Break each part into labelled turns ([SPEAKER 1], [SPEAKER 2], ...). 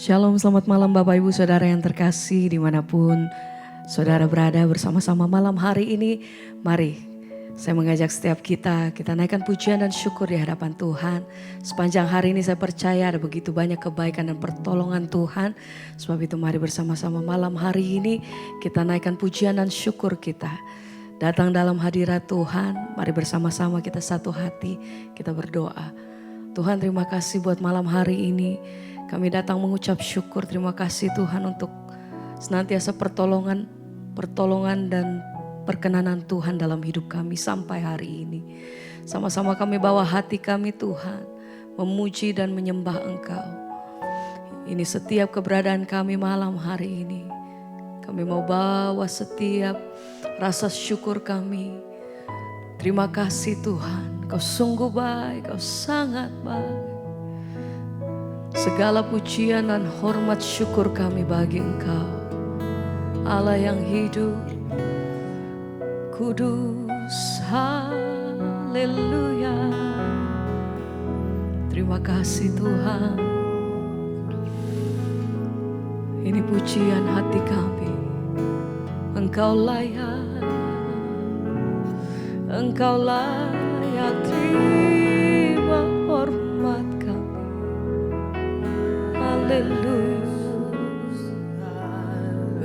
[SPEAKER 1] Shalom, selamat malam Bapak Ibu Saudara yang terkasih dimanapun Saudara berada bersama-sama malam hari ini. Mari saya mengajak setiap kita naikkan pujian dan syukur di hadapan Tuhan. Sepanjang hari ini saya percaya ada begitu banyak kebaikan dan pertolongan Tuhan. Sebab itu mari bersama-sama malam hari ini kita naikkan pujian dan syukur kita. Datang dalam hadirat Tuhan, mari bersama-sama kita satu hati, kita berdoa. Tuhan, terima kasih buat malam hari ini. Kami datang mengucap syukur, terima kasih Tuhan untuk senantiasa pertolongan dan perkenanan Tuhan dalam hidup kami sampai hari ini. Sama-sama kami bawa hati kami Tuhan, memuji dan menyembah Engkau. Ini setiap keberadaan kami malam hari ini. Kami mau bawa setiap rasa syukur kami. Terima kasih Tuhan, Kau sungguh baik, Kau sangat baik. Segala pujian dan hormat syukur kami bagi Engkau, Allah yang hidup, kudus, haleluya. Terima kasih Tuhan. Ini pujian hati kami. Engkau layak, Engkau layak terima hormat kami. Haleluya.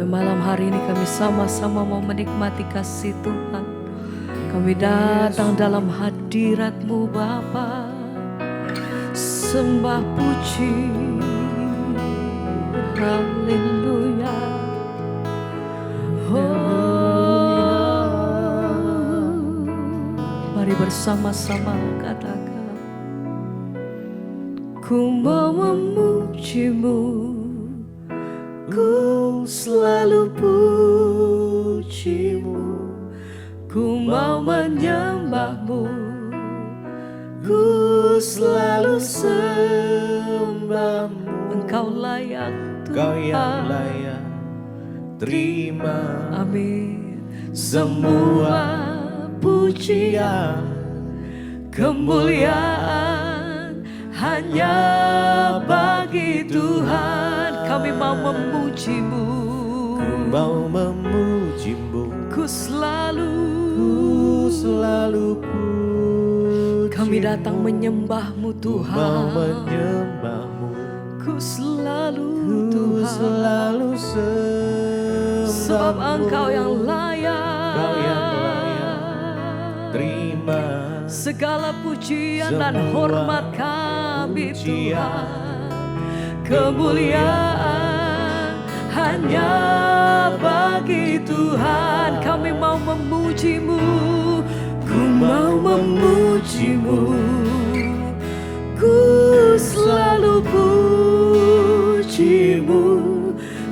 [SPEAKER 1] Malam hari ini kami sama-sama mau menikmati kasih Tuhan. Kami datang dalam hadirat-Mu Bapa, sembah puji, haleluya. Mari bersama-sama katakan, ku mau memuji-Mu, ku selalu puji-Mu, ku mau menyembah-Mu, ku selalu sembah-Mu. Engkau layak Tuhan,
[SPEAKER 2] Kau yang layak terima,
[SPEAKER 1] amin,
[SPEAKER 2] semua pujian, kemuliaan hanya bagi Tuhan.
[SPEAKER 1] Kami mau memuji-Mu,
[SPEAKER 2] Ku mau memuji-Mu,
[SPEAKER 1] ku selalu
[SPEAKER 2] puji.
[SPEAKER 1] kami datang menyembah-Mu
[SPEAKER 2] Ku
[SPEAKER 1] Tuhan.
[SPEAKER 2] mau menyembah-Mu,
[SPEAKER 1] Ku selalu
[SPEAKER 2] ku
[SPEAKER 1] Tuhan,
[SPEAKER 2] selalu sembah-Mu.
[SPEAKER 1] sebab Engkau yang layak,
[SPEAKER 2] Kau yang layak terima
[SPEAKER 1] segala pujian dan
[SPEAKER 2] semua
[SPEAKER 1] hormat kami
[SPEAKER 2] pujian.
[SPEAKER 1] Tuhan. Kemuliaan hanya bagi Tuhan. Kami mau memuji-Mu, ku mau memuji-Mu, ku selalu puji-Mu,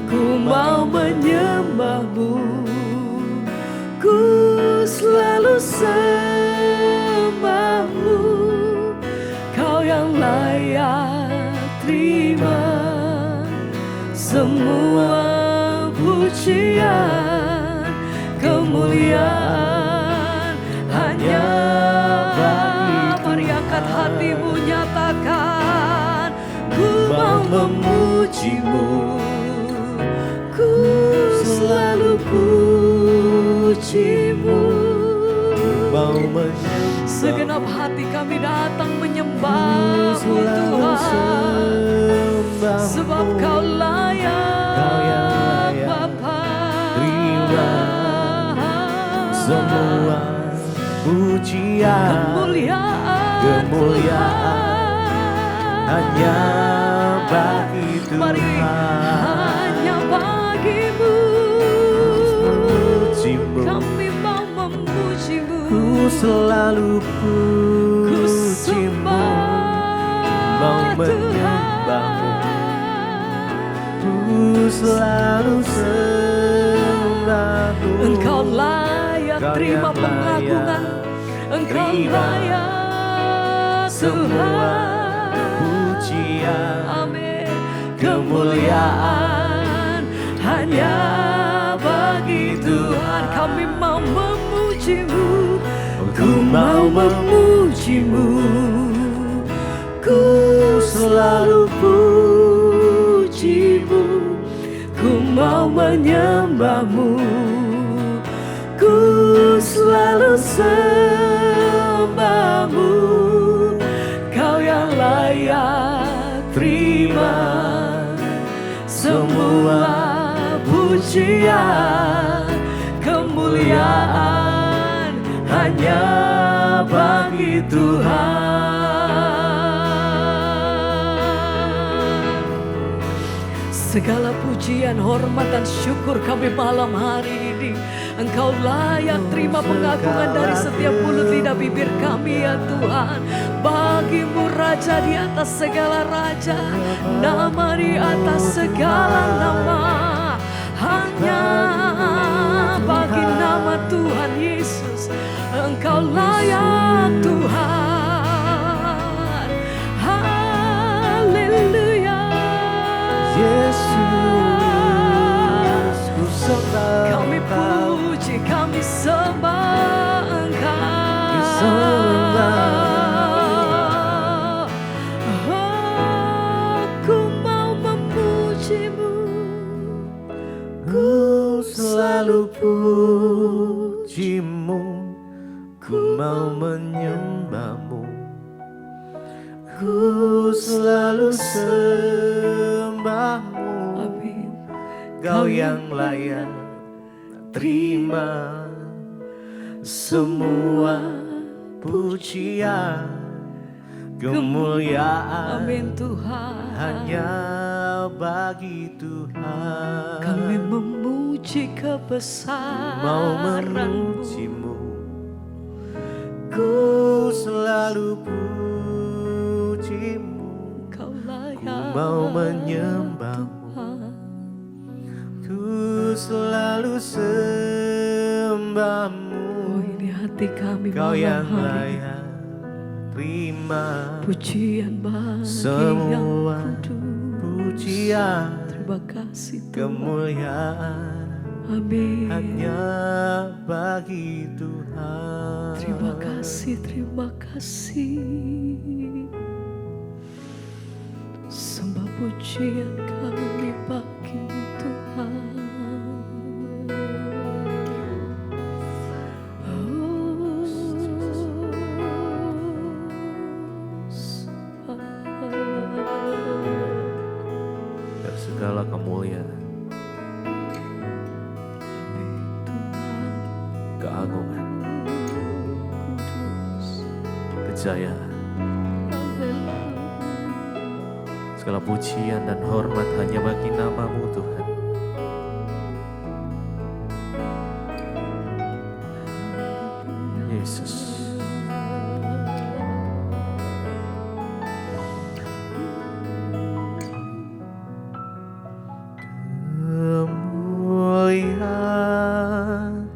[SPEAKER 1] ku mau menyembah-Mu, ku selalu sembah-Mu. Kau yang layak terima semua pujian, kemuliaan hanya bagi Tuhan. Mari angkat hatimu, nyatakan, ku mau memuji-Mu, ku selalu puji-Mu.
[SPEAKER 2] Mau menyembah,
[SPEAKER 1] Segenap hati kami datang menyembah-Mu Tuhan, sebab Kau layak,
[SPEAKER 2] Kau yang layak
[SPEAKER 1] Bapa.
[SPEAKER 2] terima semua pujian, kemuliaan hanya bagi Tuhan.
[SPEAKER 1] Mari hanya bagi-Mu,
[SPEAKER 2] Memuji-Mu,
[SPEAKER 1] kami mau memuji-Mu,
[SPEAKER 2] ku selalu
[SPEAKER 1] ku
[SPEAKER 2] puji-Mu, mau
[SPEAKER 1] sembah
[SPEAKER 2] menyembah-Mu, ku selalu sembah-Mu.
[SPEAKER 1] Engkau layak
[SPEAKER 2] Kau
[SPEAKER 1] terima
[SPEAKER 2] yang
[SPEAKER 1] pengagungan, Engkau
[SPEAKER 2] terima
[SPEAKER 1] layak
[SPEAKER 2] semua
[SPEAKER 1] Tuhan.
[SPEAKER 2] pujian,
[SPEAKER 1] Amin.
[SPEAKER 2] kemuliaan
[SPEAKER 1] hanya bagi Tuhan. Kami mau memuji-Mu, ku mau memuji-Mu, ku selalu puji
[SPEAKER 2] menyembahmu, ku selalu sembahmu. Kau yang layak terima semua pujian, kemuliaan hanya bagi Tuhan.
[SPEAKER 1] Segala pujian, hormat dan syukur kami malam hari ini. Engkau layak terima pengagungan dari setiap mulut lidah bibir kami ya Tuhan. Bagimu Raja di atas segala raja, nama di atas segala nama. Hanya bagi nama Tuhan Yesus, Engkau layak Tuhan. Haleluya.
[SPEAKER 2] Yesus, ku sembah
[SPEAKER 1] Kami
[SPEAKER 2] Engkau,
[SPEAKER 1] puji, kami sembah Engkau. Aku mau memujimu,
[SPEAKER 2] ku selalu pujimu, ku mau menyembahmu, ku selalu sembahmu.
[SPEAKER 1] amin.
[SPEAKER 2] Kau yang layak terima semua pujian, kemuliaan
[SPEAKER 1] Amin Tuhan.
[SPEAKER 2] hanya bagi Tuhan.
[SPEAKER 1] Kami memuji
[SPEAKER 2] Mau
[SPEAKER 1] kebesaran-Mu.
[SPEAKER 2] memujimu, ku selalu pujimu,
[SPEAKER 1] Kau
[SPEAKER 2] ku
[SPEAKER 1] layak
[SPEAKER 2] mau menyembahmu,
[SPEAKER 1] Tuhan.
[SPEAKER 2] ku selalu sembahmu.
[SPEAKER 1] Oh, ini hati kami
[SPEAKER 2] Kau yang
[SPEAKER 1] malam hari.
[SPEAKER 2] layak terima
[SPEAKER 1] Pujian bagi yang
[SPEAKER 2] semua
[SPEAKER 1] kudus.
[SPEAKER 2] pujian,
[SPEAKER 1] Terima kasih Tuhan.
[SPEAKER 2] kemuliaan
[SPEAKER 1] Amin.
[SPEAKER 2] hanya bagi Tuhan.
[SPEAKER 1] Terima kasih, terima kasih. Sembah pujian kami bagi-Mu Tuhan.
[SPEAKER 2] Dan segala kemuliaan, keagungan, kejayaan, segala pujian dan hormat hanya bagi nama-Mu Tuhan. Yesus. Kemuliaan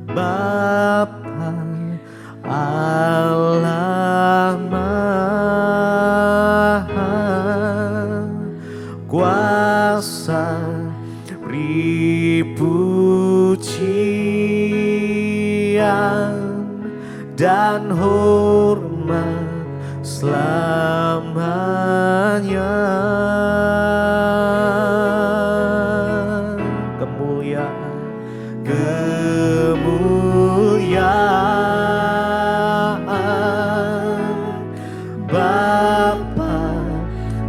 [SPEAKER 2] Bapa Allah Maha Kuasa, beri pujian dan hormat selamanya. Kemuliaan Bapa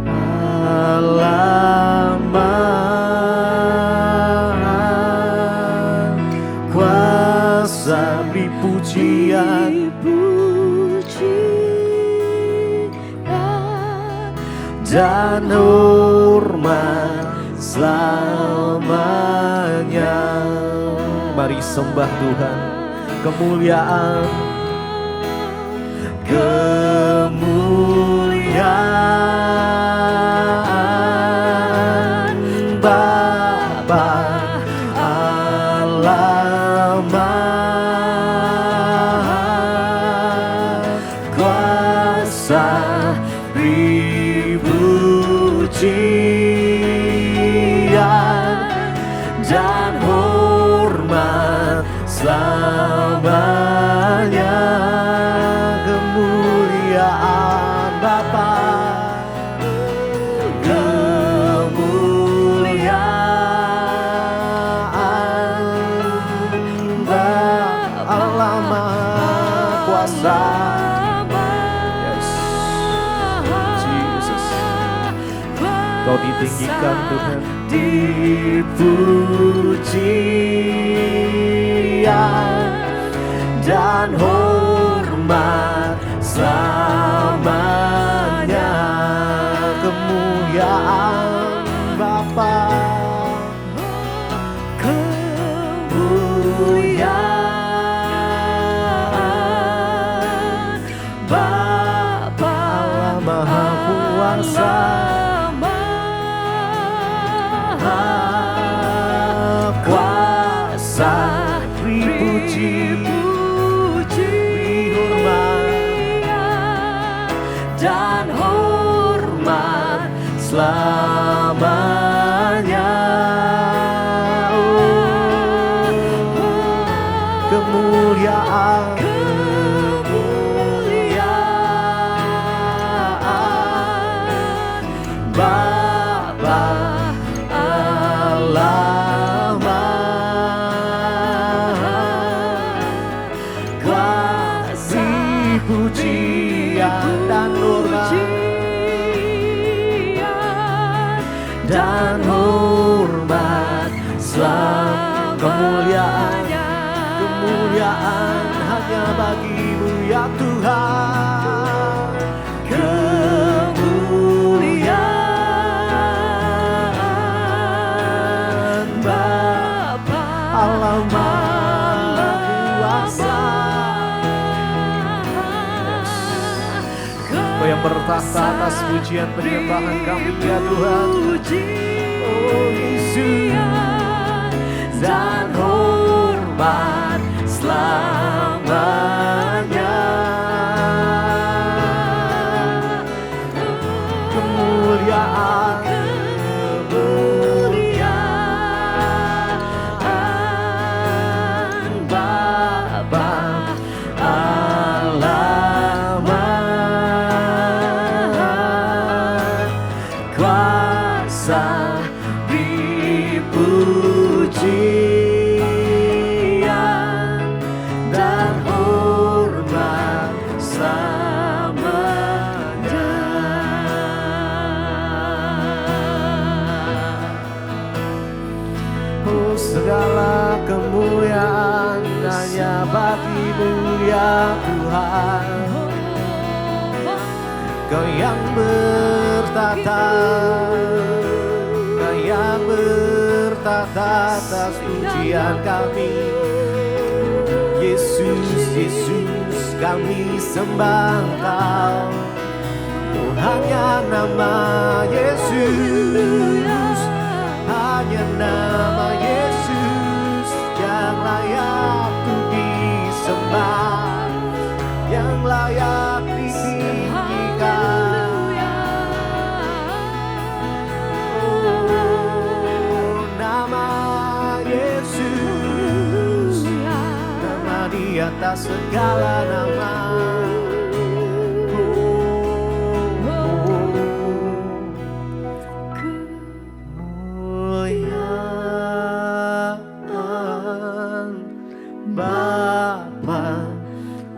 [SPEAKER 2] Allah Maha Kuasa, beri pujian dan hormat selamanya. Mari sembah Tuhan. Kemuliaan, kemuliaan Bapa Allah Maha Kuasa, beri pujian dan hormat selamanya. Kemuliaan Bapa, kemuliaan kuasa. Yes, Jesus. Kau ditinggikan Tuhan. Dipujian dan hormat selamanya. Kemuliaan Bapa, kemuliaan Bapa Allah Maha Kuasa, Maha Kuasa, dipuji, dihormat dan hormat selamanya. Kemuliaan, kemuliaan Bapa Allah Maha Kuasa, pujian dan hormat dan hormat selamanya. Kemuliaan hanya bagimu ya Tuhan. Kemuliaan Bapa Allah Maha Kuasa. Kau yang bertahta atas pujian penyembahan kami ya Tuhan. Oh Yesus, dan hormat selamanya. Kemuliaan, kemuliaan Bapa Allah Maha Kuasa, dipujian dan hormat selamanya. Oh segala kemuliaan hanya bagimu ya Tuhan. Kau yang bertata, Kau yang bertata atas pujian kami. Yesus, Yesus, kami sembah Engkau. Oh hanya nama Yesus, hanya nama Yesus yang layak untuk disembah, yang layak ditinggikan. Oh nama Yesus, nama di atas segala nama. Kemuliaan Bapa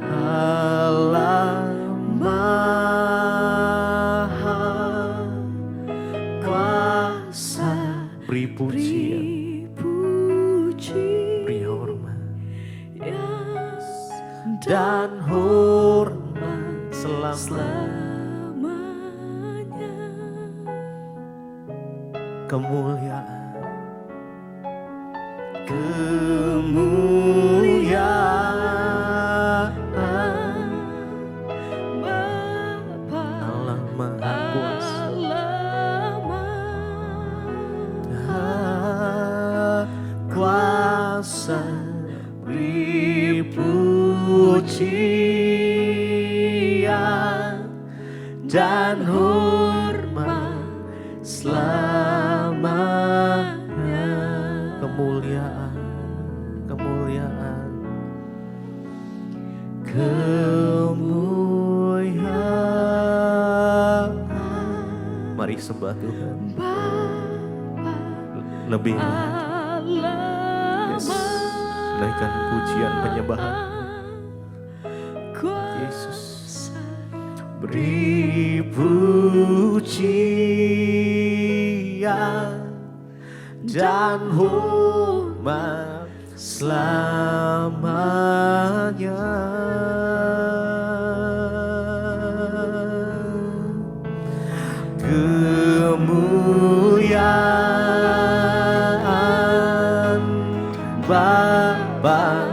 [SPEAKER 2] Allah Maha Kuasa, beri pujian, beri hormat dan hormat selamanya. Kemuliaan, kemuliaan Bapa Allah Maha Kuasa, Maha Kuasa, beri pujian dan hormat selamanya. Kemuliaan, kemuliaan, kemuliaan. Mari sembah Tuhan lebih lagi. Yes, naikkan pujian penyembahan. Yesus. Beri pujian dan hormat selamanya. Kemuliaan Bapa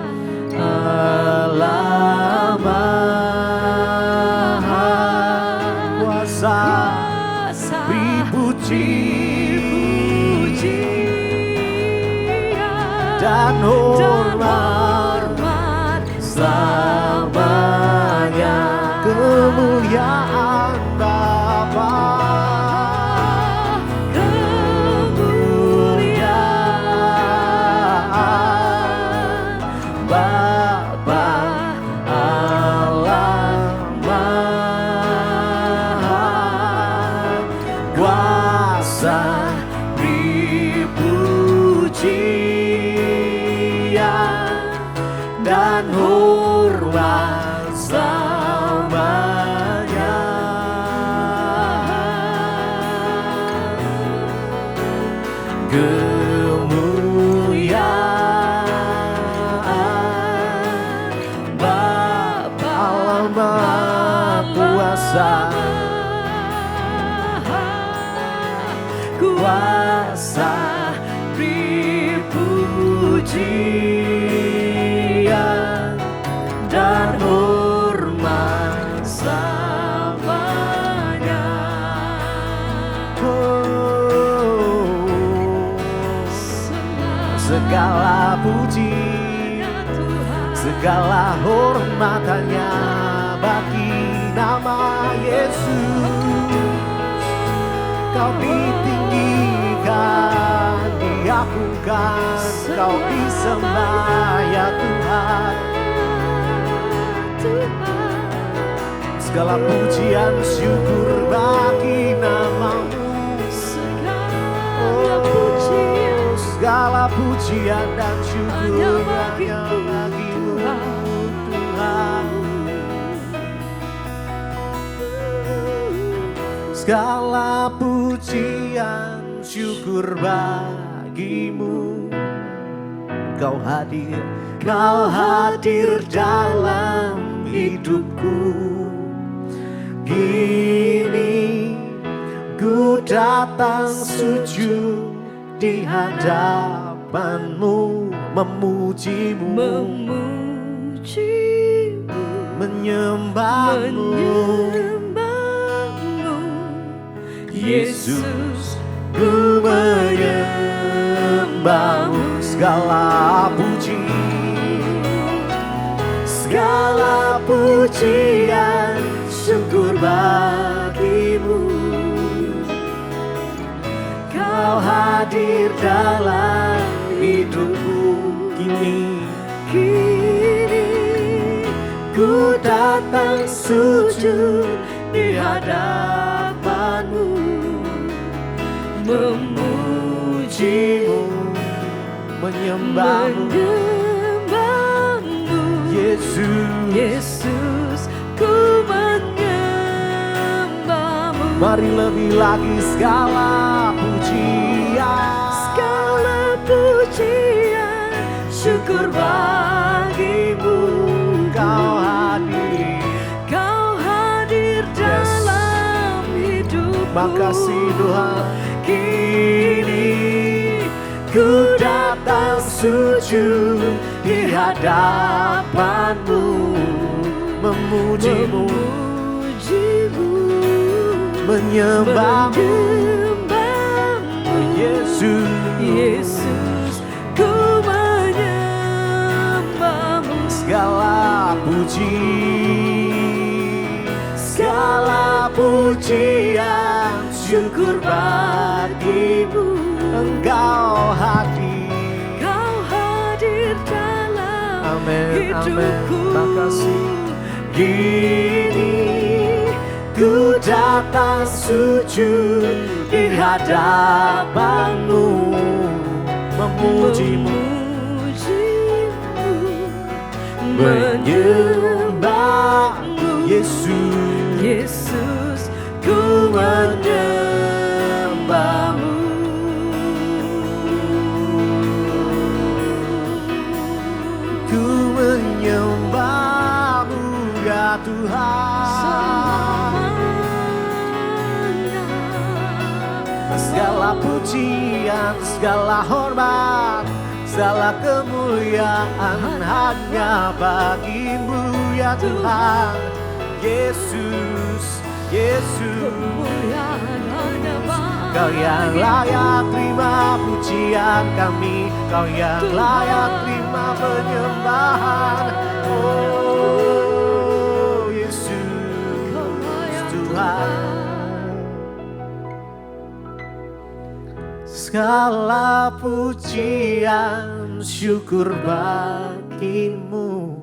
[SPEAKER 2] Allah Maha Kuasa, dipuji dan hormat selamanya. Kemuliaan Bapa, kemuliaan Bapa Allah Maha Kuasa, dipujian dan hormat selamanya. Kemuliaan Bapa Allah Maha Kuasa, kuasa dipujian dan hormat selamanya. Segala puji, segala hormat hanya bagi nama Yesus. Kau ditinggikan, diagungkan, Kau disembah ya Tuhan. Segala pujian syukur bagi nama-Mu. Segala pujian dan syukur hanya bagi-Mu Tuhan. Segala pujian syukur bagi-Mu. Kau hadir dalam hidupku. Kini ku datang sujud di hadapan-Mu, memuji-Mu, menyembah-Mu. Yesus, ku menyembah-Mu. Segala puji, segala pujian syukur bagi-Mu. Kau hadir dalam hidupku. Kini ku datang sujud di hadapan-Mu, memuji-Mu, menyembah-Mu. Yesus, ku menyembah-Mu. Mari lebih lagi segala pujian, syukur bagi-Mu. Kau hadir dalam hidup. Makasih Tuhan. Kini ku datang sujud di hadapan-Mu, memuji-Mu, menyembah-Mu. Yesus, ku menyembah-Mu. Segala pujian syukur bagi-Mu. Engkau hadir dalam hidupku. Makasih. Kini ku datang sujud di hadapan-Mu, memuji-Mu, menyembah-Mu. Yesus,
[SPEAKER 1] Yesus, ku menyembahmu.
[SPEAKER 2] ku menyembahmu ya Tuhan. Segala pujian, segala hormat, segala kemuliaan hanya bagimu ya Tuhan. Yesus, Yesus, Kau yang layak terima pujian kami, Kau yang layak terima penyembahan. Oh Yesus Tuhan. Segala pujian syukur bagimu.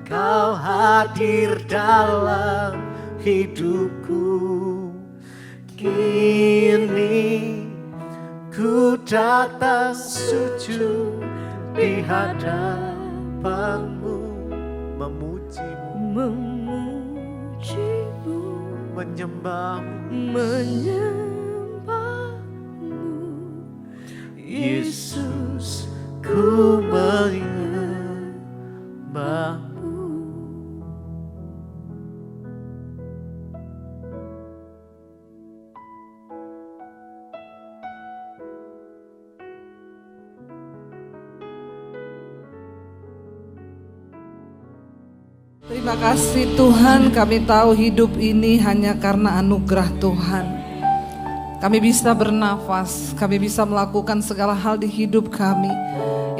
[SPEAKER 2] Kau hadir dalam hidupku. Kini ku datang sujud di hadapanmu, memujimu, menyembahmu, Yesus, ku menyembahmu.
[SPEAKER 3] Terima kasih Tuhan, kami tahu hidup ini hanya karena anugerah Tuhan. Kami bisa bernafas, kami bisa melakukan segala hal di hidup kami.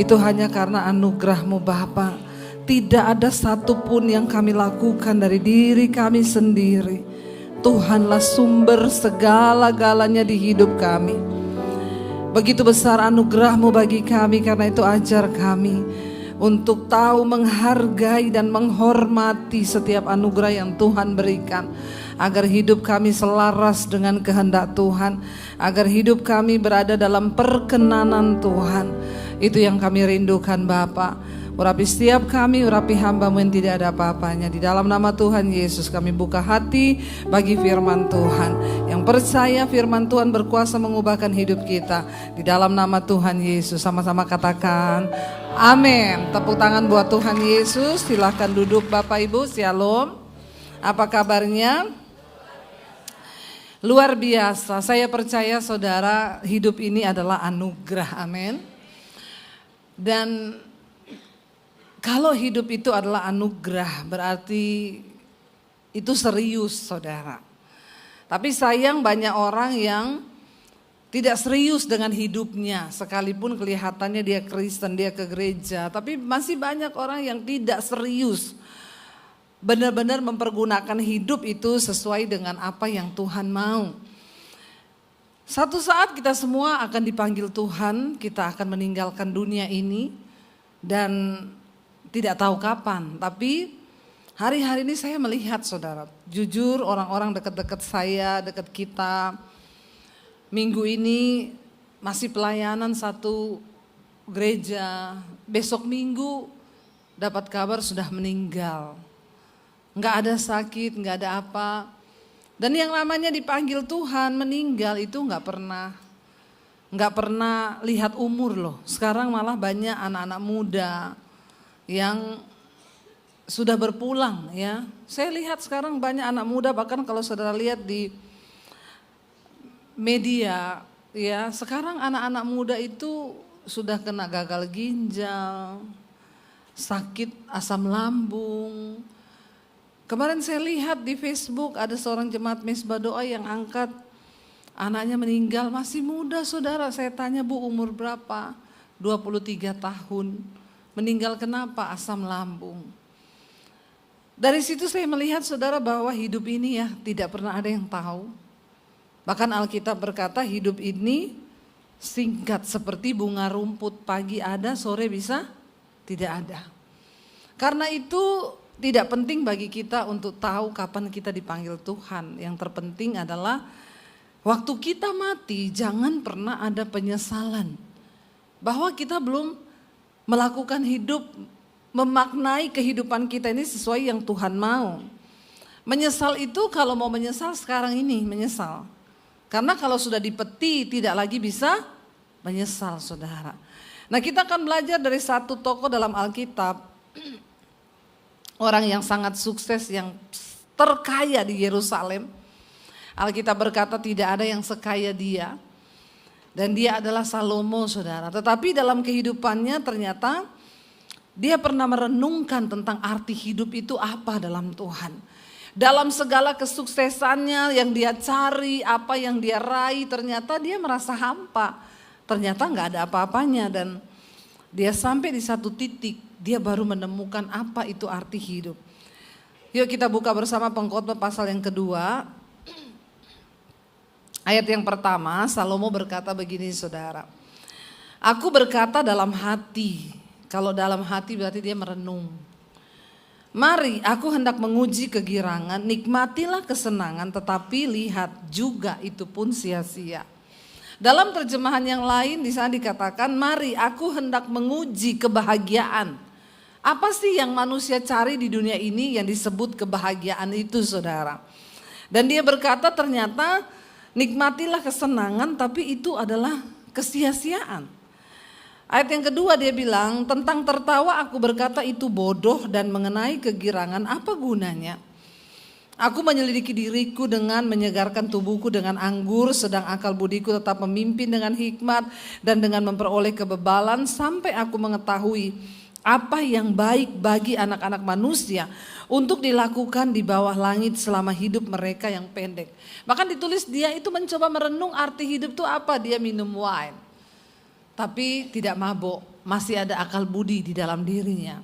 [SPEAKER 3] Itu hanya karena anugerah-Mu Bapa. Tidak ada satupun yang kami lakukan dari diri kami sendiri. Tuhanlah sumber segala-galanya di hidup kami. Begitu besar anugerah-Mu bagi kami, karena itu ajar kami untuk tahu menghargai dan menghormati setiap anugerah yang Tuhan berikan, agar hidup kami selaras dengan kehendak Tuhan, agar hidup kami berada dalam perkenanan Tuhan. Itu yang kami rindukan Bapa. Urapi setiap kami, urapi hamba-Mu yang tidak ada apa-apanya. Di dalam nama Tuhan Yesus kami buka hati bagi firman Tuhan. Yang percaya firman Tuhan berkuasa mengubahkan hidup kita. Di dalam nama Tuhan Yesus sama-sama katakan amin. Tepuk tangan buat Tuhan Yesus. Silahkan duduk Bapak Ibu, Shalom. Apa kabarnya? Luar biasa. Saya percaya saudara, hidup ini adalah anugerah, amin. Dan kalau hidup itu adalah anugerah, berarti itu serius saudara. Tapi sayang banyak orang yang tidak serius dengan hidupnya, sekalipun kelihatannya dia Kristen, dia ke gereja. Tapi masih banyak orang yang tidak serius, benar-benar mempergunakan hidup itu sesuai dengan apa yang Tuhan mau. Satu saat kita semua akan dipanggil Tuhan, kita akan meninggalkan dunia ini dan tidak tahu kapan. Tapi hari-hari ini saya melihat saudara, jujur orang-orang dekat-dekat saya, dekat kita, minggu ini masih pelayanan satu gereja, besok minggu dapat kabar sudah meninggal. Enggak ada sakit, enggak ada apa. Dan yang namanya dipanggil Tuhan meninggal itu enggak pernah lihat umur loh. Sekarang malah banyak anak-anak muda yang sudah berpulang ya. Saya lihat sekarang banyak anak muda, bahkan kalau saudara lihat di media ya, sekarang anak-anak muda itu sudah kena gagal ginjal, sakit asam lambung. Kemarin saya lihat di Facebook ada seorang jemaat Mesbah Doa yang angkat anaknya meninggal masih muda saudara. Saya tanya, Bu umur berapa? 23 tahun. Meninggal kenapa? Asam lambung. Dari situ saya melihat saudara bahwa hidup ini ya tidak pernah ada yang tahu. Bahkan Alkitab berkata hidup ini singkat seperti bunga rumput, pagi ada, sore bisa tidak ada. Karena itu tidak penting bagi kita untuk tahu kapan kita dipanggil Tuhan. Yang terpenting adalah waktu kita mati jangan pernah ada penyesalan bahwa kita belum melakukan hidup memaknai kehidupan kita ini sesuai yang Tuhan mau. Menyesal itu kalau mau menyesal sekarang ini menyesal. Karena kalau sudah dipeti tidak lagi bisa menyesal, saudara. Nah, kita akan belajar dari satu tokoh dalam Alkitab. Orang yang sangat sukses, yang terkaya di Yerusalem. Alkitab berkata tidak ada yang sekaya dia. Dan dia adalah Salomo, saudara. Tetapi dalam kehidupannya ternyata dia pernah merenungkan tentang arti hidup itu apa dalam Tuhan. Dalam segala kesuksesannya yang dia cari, apa yang dia raih, ternyata dia merasa hampa. Ternyata gak ada apa-apanya dan dia sampai di satu titik, dia baru menemukan apa itu arti hidup. Yuk kita buka bersama Pengkhotbah pasal yang kedua. Ayat yang pertama, Salomo berkata begini, saudara. Aku berkata dalam hati. Kalau dalam hati berarti dia merenung. Mari aku hendak menguji kegirangan, nikmatilah kesenangan, tetapi lihat juga itu pun sia-sia. Dalam terjemahan yang lain di sana dikatakan, mari aku hendak menguji kebahagiaan. Apa sih yang manusia cari di dunia ini yang disebut kebahagiaan itu, saudara? Dan dia berkata ternyata nikmatilah kesenangan, tapi itu adalah kesia-siaan. Ayat yang kedua dia bilang, tentang tertawa aku berkata itu bodoh dan mengenai kegirangan apa gunanya? Aku menyelidiki diriku dengan menyegarkan tubuhku dengan anggur, sedang akal budiku tetap memimpin dengan hikmat dan dengan memperoleh kebebalan sampai aku mengetahui apa yang baik bagi anak-anak manusia untuk dilakukan di bawah langit selama hidup mereka yang pendek. Bahkan ditulis dia itu mencoba merenung arti hidup itu apa, dia minum wine. Tapi tidak mabuk, masih ada akal budi di dalam dirinya.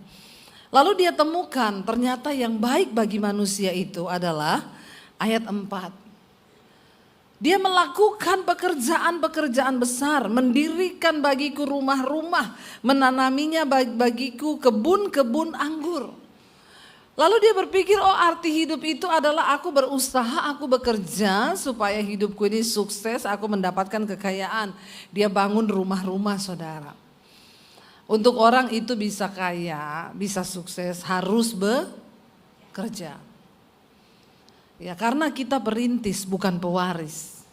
[SPEAKER 3] Lalu dia temukan ternyata yang baik bagi manusia itu adalah ayat 4. Dia melakukan pekerjaan-pekerjaan besar, mendirikan bagiku rumah-rumah, menanaminya bagiku kebun-kebun anggur. Lalu dia berpikir, oh arti hidup itu adalah aku berusaha, aku bekerja supaya hidupku ini sukses, aku mendapatkan kekayaan. Dia bangun rumah-rumah, saudara. Untuk orang itu bisa kaya, bisa sukses, harus bekerja. Ya, karena kita perintis bukan pewaris.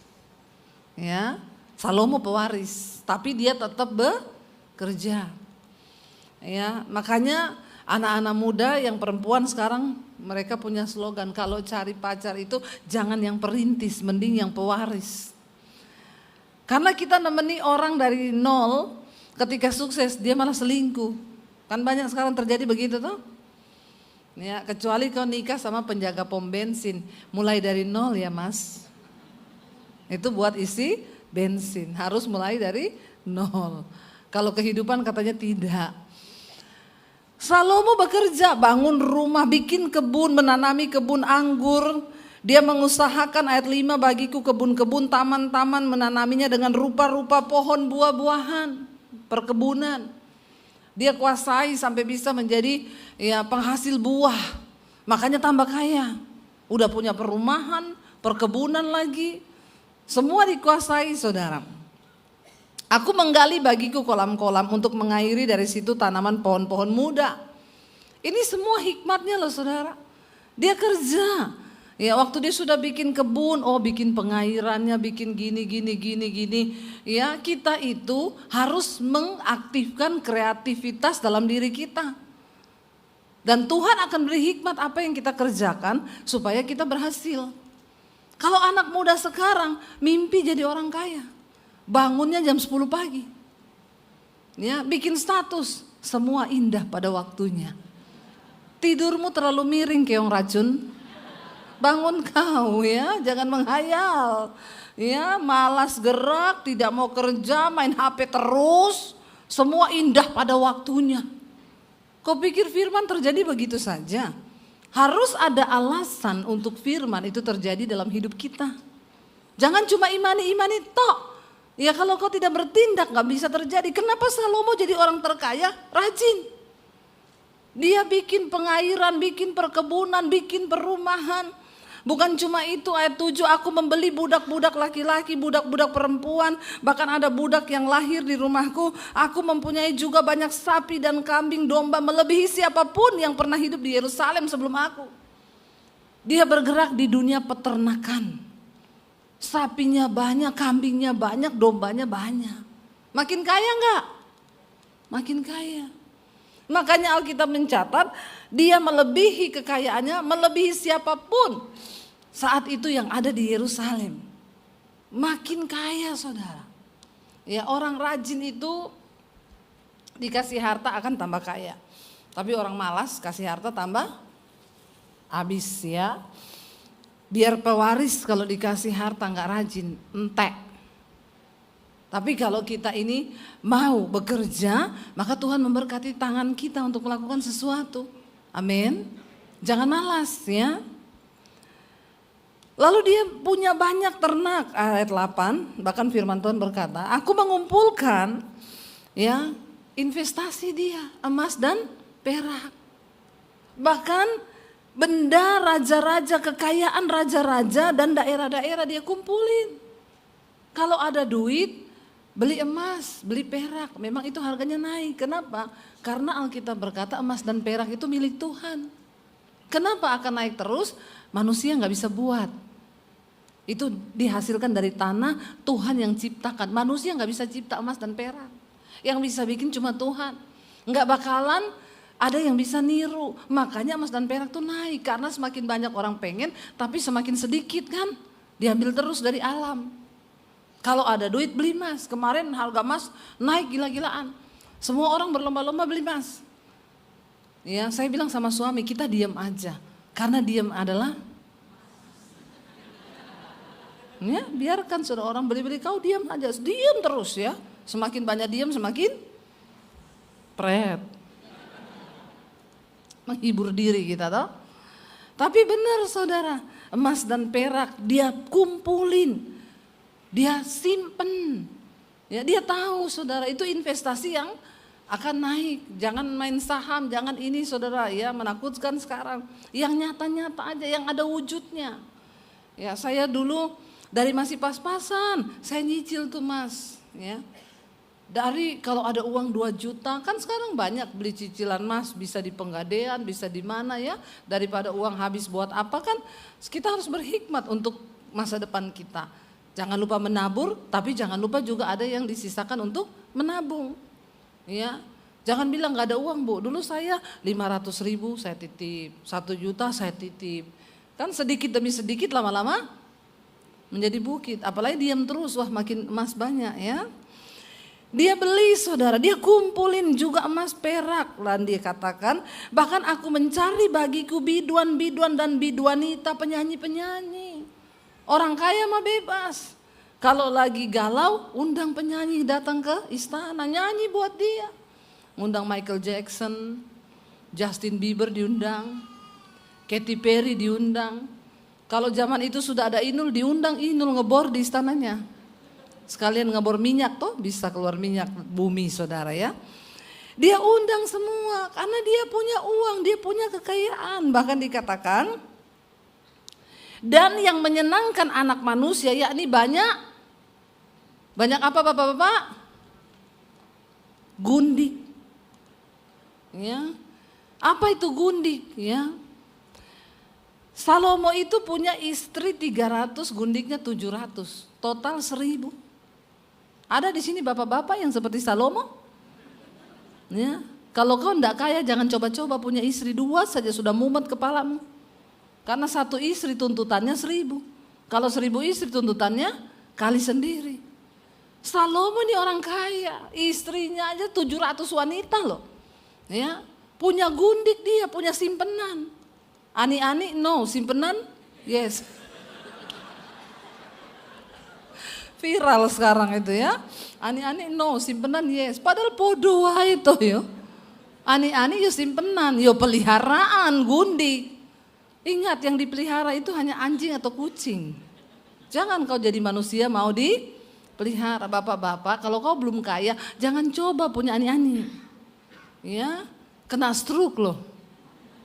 [SPEAKER 3] Ya, Salomo pewaris, tapi dia tetap bekerja. Ya, makanya anak-anak muda yang perempuan sekarang mereka punya slogan, kalau cari pacar itu jangan yang perintis, mending yang pewaris. Karena kita nemeni orang dari nol, ketika sukses dia malah selingkuh. Kan banyak sekarang terjadi begitu tuh. Ya, kecuali kau nikah sama penjaga pom bensin, mulai dari nol ya mas. Itu buat isi bensin, harus mulai dari nol. Kalau kehidupan katanya tidak. Salomo bekerja, bangun rumah, bikin kebun, menanami kebun anggur. Dia mengusahakan ayat 5 bagiku kebun-kebun, taman-taman, menanaminya dengan rupa-rupa pohon buah-buahan, perkebunan. Dia kuasai sampai bisa menjadi ya penghasil buah. Makanya tambah kaya. Udah punya perumahan, perkebunan lagi. Semua dikuasai, saudara. Aku menggali bagiku kolam-kolam untuk mengairi dari situ tanaman pohon-pohon muda. Ini semua hikmatnya loh, saudara. Dia kerja. Ya, waktu dia sudah bikin kebun, oh bikin pengairannya, bikin gini. Ya, kita itu harus mengaktifkan kreativitas dalam diri kita. Dan Tuhan akan beri hikmat apa yang kita kerjakan supaya kita berhasil. Kalau anak muda sekarang mimpi jadi orang kaya, bangunnya jam 10 pagi. Ya, bikin status, semua indah pada waktunya. Tidurmu terlalu miring keong racun. Bangun kau ya, jangan menghayal. Ya, malas gerak, tidak mau kerja, main HP terus. Semua indah pada waktunya. Kau pikir firman terjadi begitu saja? Harus ada alasan untuk firman itu terjadi dalam hidup kita. Jangan cuma imani-imani tok. Ya kalau kau tidak bertindak gak bisa terjadi. Kenapa Salomo jadi orang terkaya? Rajin. Dia bikin pengairan, bikin perkebunan, bikin perumahan. Bukan cuma itu, ayat 7, aku membeli budak-budak laki-laki, budak-budak perempuan, bahkan ada budak yang lahir di rumahku. Aku mempunyai juga banyak sapi dan kambing, domba, melebihi siapapun yang pernah hidup di Yerusalem sebelum aku. Dia bergerak di dunia peternakan. Sapinya banyak, kambingnya banyak, dombanya banyak. Makin kaya enggak? Makin kaya. Makanya Alkitab mencatat dia melebihi kekayaannya, melebihi siapapun saat itu yang ada di Yerusalem. Makin kaya saudara. Ya, orang rajin itu dikasih harta akan tambah kaya. Tapi orang malas kasih harta tambah habis ya. Biar pewaris kalau dikasih harta nggak rajin, entek. Tapi kalau kita ini mau bekerja, maka Tuhan memberkati tangan kita untuk melakukan sesuatu. Amin. Jangan malas ya. Lalu dia punya banyak ternak, ayat 8, bahkan firman Tuhan berkata, aku mengumpulkan ya investasi dia, emas dan perak. Bahkan benda raja-raja, kekayaan raja-raja dan daerah-daerah dia kumpulin. Kalau ada duit, beli emas, beli perak, memang itu harganya naik. Kenapa? Karena Alkitab berkata emas dan perak itu milik Tuhan. Kenapa akan naik terus? Manusia nggak bisa buat. Itu dihasilkan dari tanah, Tuhan yang ciptakan. Manusia nggak bisa cipta emas dan perak. Yang bisa bikin cuma Tuhan. Nggak bakalan ada yang bisa niru. Makanya emas dan perak tuh naik. Karena semakin banyak orang pengen, tapi semakin sedikit kan. Diambil terus dari alam. Kalau ada duit beli emas. Kemarin harga emas naik gila-gilaan. Semua orang berlomba-lomba beli emas. Ya, saya bilang sama suami, kita diam aja. Karena diam adalah ya, biarkan saudara orang beli-beli, kau diam aja. Diam terus ya. Semakin banyak diam semakin pret. Menghibur diri kita toh. Tapi benar saudara, emas dan perak dia kumpulin. Dia simpen, ya dia tahu saudara itu investasi yang akan naik. Jangan main saham, jangan ini saudara ya menakutkan sekarang. Yang nyata-nyata aja, yang ada wujudnya. Ya saya dulu dari masih pas-pasan, saya nyicil tuh mas. Ya dari kalau ada uang 2 juta, kan sekarang banyak beli cicilan mas, bisa di Penggadean, bisa di mana ya. Daripada uang habis buat apa kan, kita harus berhikmat untuk masa depan kita. Jangan lupa menabur, tapi jangan lupa juga ada yang disisakan untuk menabung. Ya, jangan bilang nggak ada uang bu. Dulu saya 500.000 saya titip, 1 juta saya titip. Kan sedikit demi sedikit lama-lama menjadi bukit. Apalagi diam terus, wah makin emas banyak ya. Dia beli saudara, dia kumpulin juga emas perak. Dan dia katakan, bahkan aku mencari bagiku biduan-biduan dan biduanita, penyanyi-penyanyi. Orang kaya mah bebas. Kalau lagi galau, undang penyanyi datang ke istana, nyanyi buat dia. Undang Michael Jackson, Justin Bieber diundang, Katy Perry diundang. Kalau zaman itu sudah ada Inul, diundang Inul ngebor di istananya. Sekalian ngebor minyak toh, bisa keluar minyak bumi saudara ya. Dia undang semua karena dia punya uang, dia punya kekayaan. Bahkan dikatakan, dan yang menyenangkan anak manusia yakni banyak apa bapak-bapak? Gundik. Ya. Apa itu gundik ya? Salomo itu punya istri 300, gundiknya 700, total 1000. Ada di sini bapak-bapak yang seperti Salomo? Ya. Kalau kau enggak kaya jangan coba-coba punya istri 2 saja sudah mumet kepalamu. Karena 1 istri tuntutannya 1000. Kalau 1000 istri tuntutannya kali sendiri. Salomo ini orang kaya, istrinya aja 700 wanita loh. Ya, punya gundik dia, punya simpenan. Ani-ani no, simpenan yes. Viral sekarang itu ya. Ani-ani no, simpenan yes. Padahal podo wae itu yo. Ani-ani yo simpenan, yo peliharaan gundik. Ingat yang dipelihara itu hanya anjing atau kucing. Jangan kau jadi manusia mau dipelihara. Bapak-bapak kalau kau belum kaya jangan coba punya ani-ani. Ya, kena stroke loh.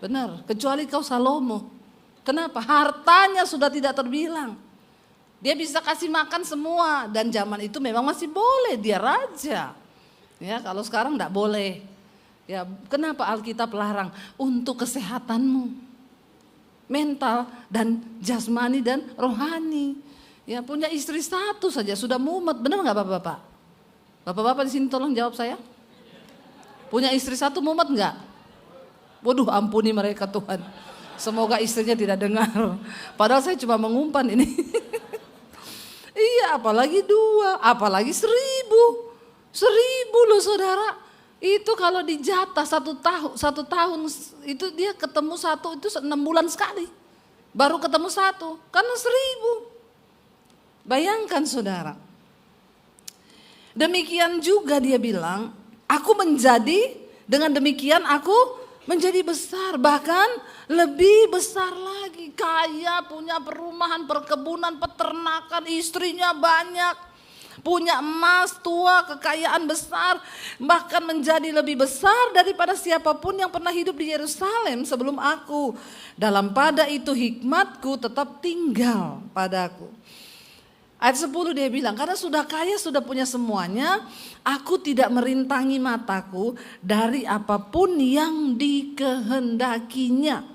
[SPEAKER 3] Benar, kecuali kau Salomo. Kenapa? Hartanya sudah tidak terbilang. Dia bisa kasih makan semua dan zaman itu memang masih boleh, dia raja. Ya, kalau sekarang enggak boleh. Ya, kenapa Alkitab larang? Untuk kesehatanmu. Mental dan jasmani dan rohani. Ya, punya istri satu saja sudah mumet, benar enggak Bapak-bapak? Bapak-bapak di sini tolong jawab saya. Punya istri satu mumet enggak? Waduh, ampuni mereka Tuhan. Semoga istrinya tidak dengar. Padahal saya cuma mengumpan ini. Iya, apalagi 2, apalagi 1000. 1000 loh saudara. Itu kalau dijatah 1 tahun itu dia ketemu 1 itu 6 bulan sekali. Baru ketemu 1, karena 1000. Bayangkan saudara. Demikian juga dia bilang, dengan demikian aku menjadi besar, bahkan lebih besar lagi, kaya, punya perumahan, perkebunan, peternakan, istrinya banyak, punya emas tua, kekayaan besar, bahkan menjadi lebih besar daripada siapapun yang pernah hidup di Yerusalem sebelum aku. Dalam pada itu hikmatku tetap tinggal padaku. Ayat 10 dia bilang, karena sudah kaya, sudah punya semuanya, aku tidak merintangi mataku dari apapun yang dikehendakinya.